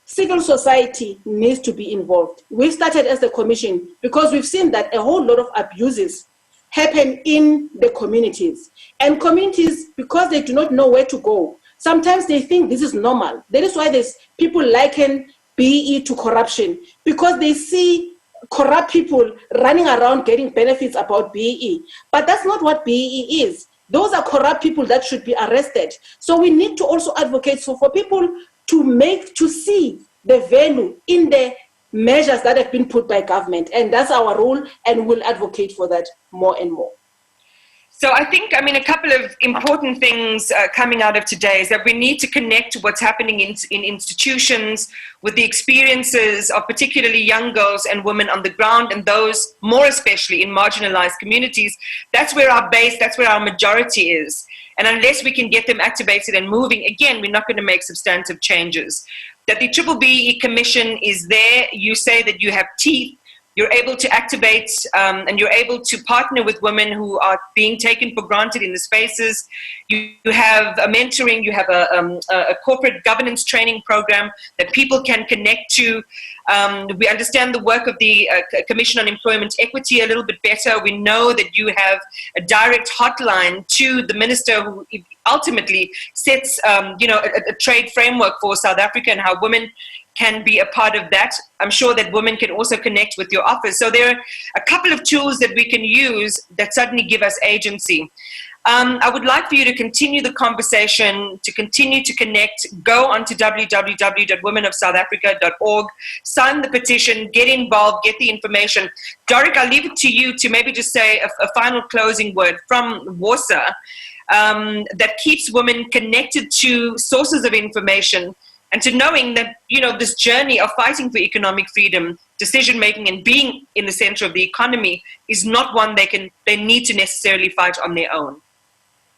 S10: civil society needs to be involved. We've started as the commission because we've seen that a whole lot of abuses happen in the communities. And communities, because they do not know where to go, sometimes they think this is normal. That is why there's people liken BEE to corruption, because they see corrupt people running around getting benefits about BEE. But that's not what BEE is. Those are corrupt people that should be arrested. So we need to also advocate for people to see the value in the measures that have been put by government. And that's our role, and we'll advocate for that more and more.
S1: So I think, a couple of important things coming out of today is that we need to connect what's happening in institutions with the experiences of particularly young girls and women on the ground, and those more especially in marginalized communities. That's where our base, that's where our majority is. And unless we can get them activated and moving, again, we're not going to make substantive changes. That the BBBE Commission is there. You say that you have teeth. you're able to activate and you're able to partner with women who are being taken for granted in the spaces. You have a mentoring, you have a corporate governance training program that people can connect to. We understand the work of the Commission on Employment Equity a little bit better. We know that you have a direct hotline to the minister who ultimately sets a trade framework for South Africa and how women can be a part of that. I'm sure that women can also connect with your office. So there are a couple of tools that we can use that suddenly give us agency. I would like for you to continue the conversation, to continue to connect. Go onto www.womenofsouthafrica.org, sign the petition, get involved, get the information. Doric, I'll leave it to you to maybe just say a final closing word from WOSA that keeps women connected to sources of information and to knowing that, this journey of fighting for economic freedom, decision-making, and being in the center of the economy is not one they need to necessarily fight on their own.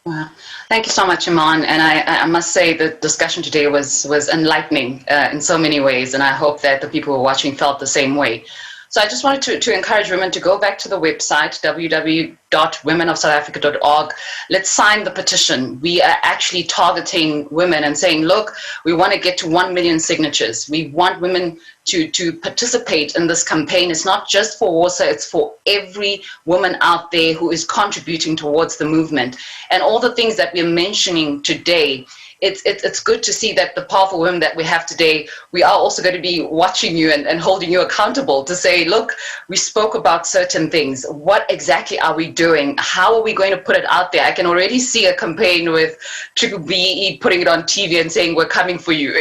S12: Wow. Thank you so much, Iman. And I must say the discussion today was enlightening in so many ways, and I hope that the people who are watching felt the same way. So I just wanted to encourage women to go back to the website, www.womenofsouthafrica.org. Let's sign the petition. We are actually targeting women and saying, look, we want to get to 1 million signatures. We want women to participate in this campaign. It's not just for WOSA, it's for every woman out there who is contributing towards the movement. And all the things that we're mentioning today, it's good to see that the powerful women that we have today, we are also going to be watching you and holding you accountable to say, look, we spoke about certain things. What exactly are we doing? How are we going to put it out there? I can already see a campaign with Triple BE putting it on TV and saying, we're coming for you.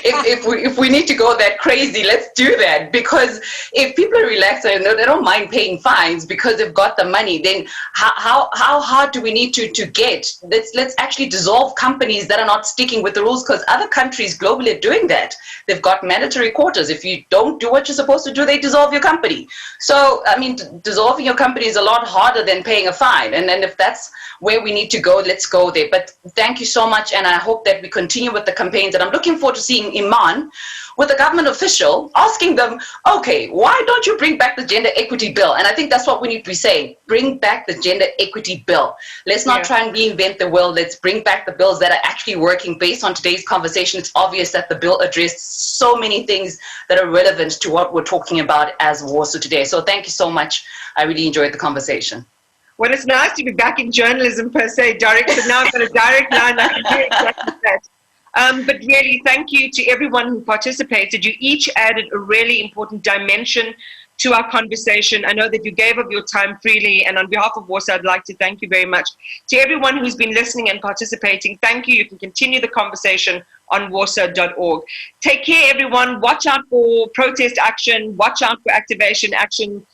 S12: If we need to go that crazy, let's do that. Because if people are relaxed and they don't mind paying fines because they've got the money, then how hard do we need to get? Let's actually dissolve companies that are not sticking with the rules, because other countries globally are doing that. They've got mandatory quotas. If you don't do what you're supposed to do, they dissolve your company. So, dissolving your company is a lot harder than paying a fine. And then if that's where we need to go, let's go there. But thank you so much, and I hope that we continue with the campaigns. And I'm looking forward to seeing Iman with a government official asking them, okay, why don't you bring back the gender equity bill? And I think that's what we need to be saying. Bring back the gender equity bill. Let's not try and reinvent the wheel. Let's bring back the bills that are actually working. Based on today's conversation, it's obvious that the bill addressed so many things that are relevant to what we're talking about as WOSA today. So thank you so much. I really enjoyed the conversation.
S1: Well, it's nice to be back in journalism per se, Doric, so now I've got a direct line. I can do exactly that. But really, thank you to everyone who participated. You each added a really important dimension to our conversation. I know that you gave up your time freely, and on behalf of WOSA, I'd like to thank you very much. To everyone who's been listening and participating, thank you. You can continue the conversation on wosa.org. Take care, everyone. Watch out for protest action. Watch out for activation action.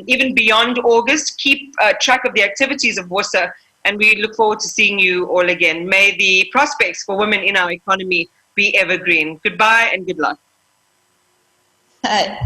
S1: Even beyond August, keep track of the activities of WOSA, and we look forward to seeing you all again. May the prospects for women in our economy be evergreen. Goodbye and good luck.
S8: Hi.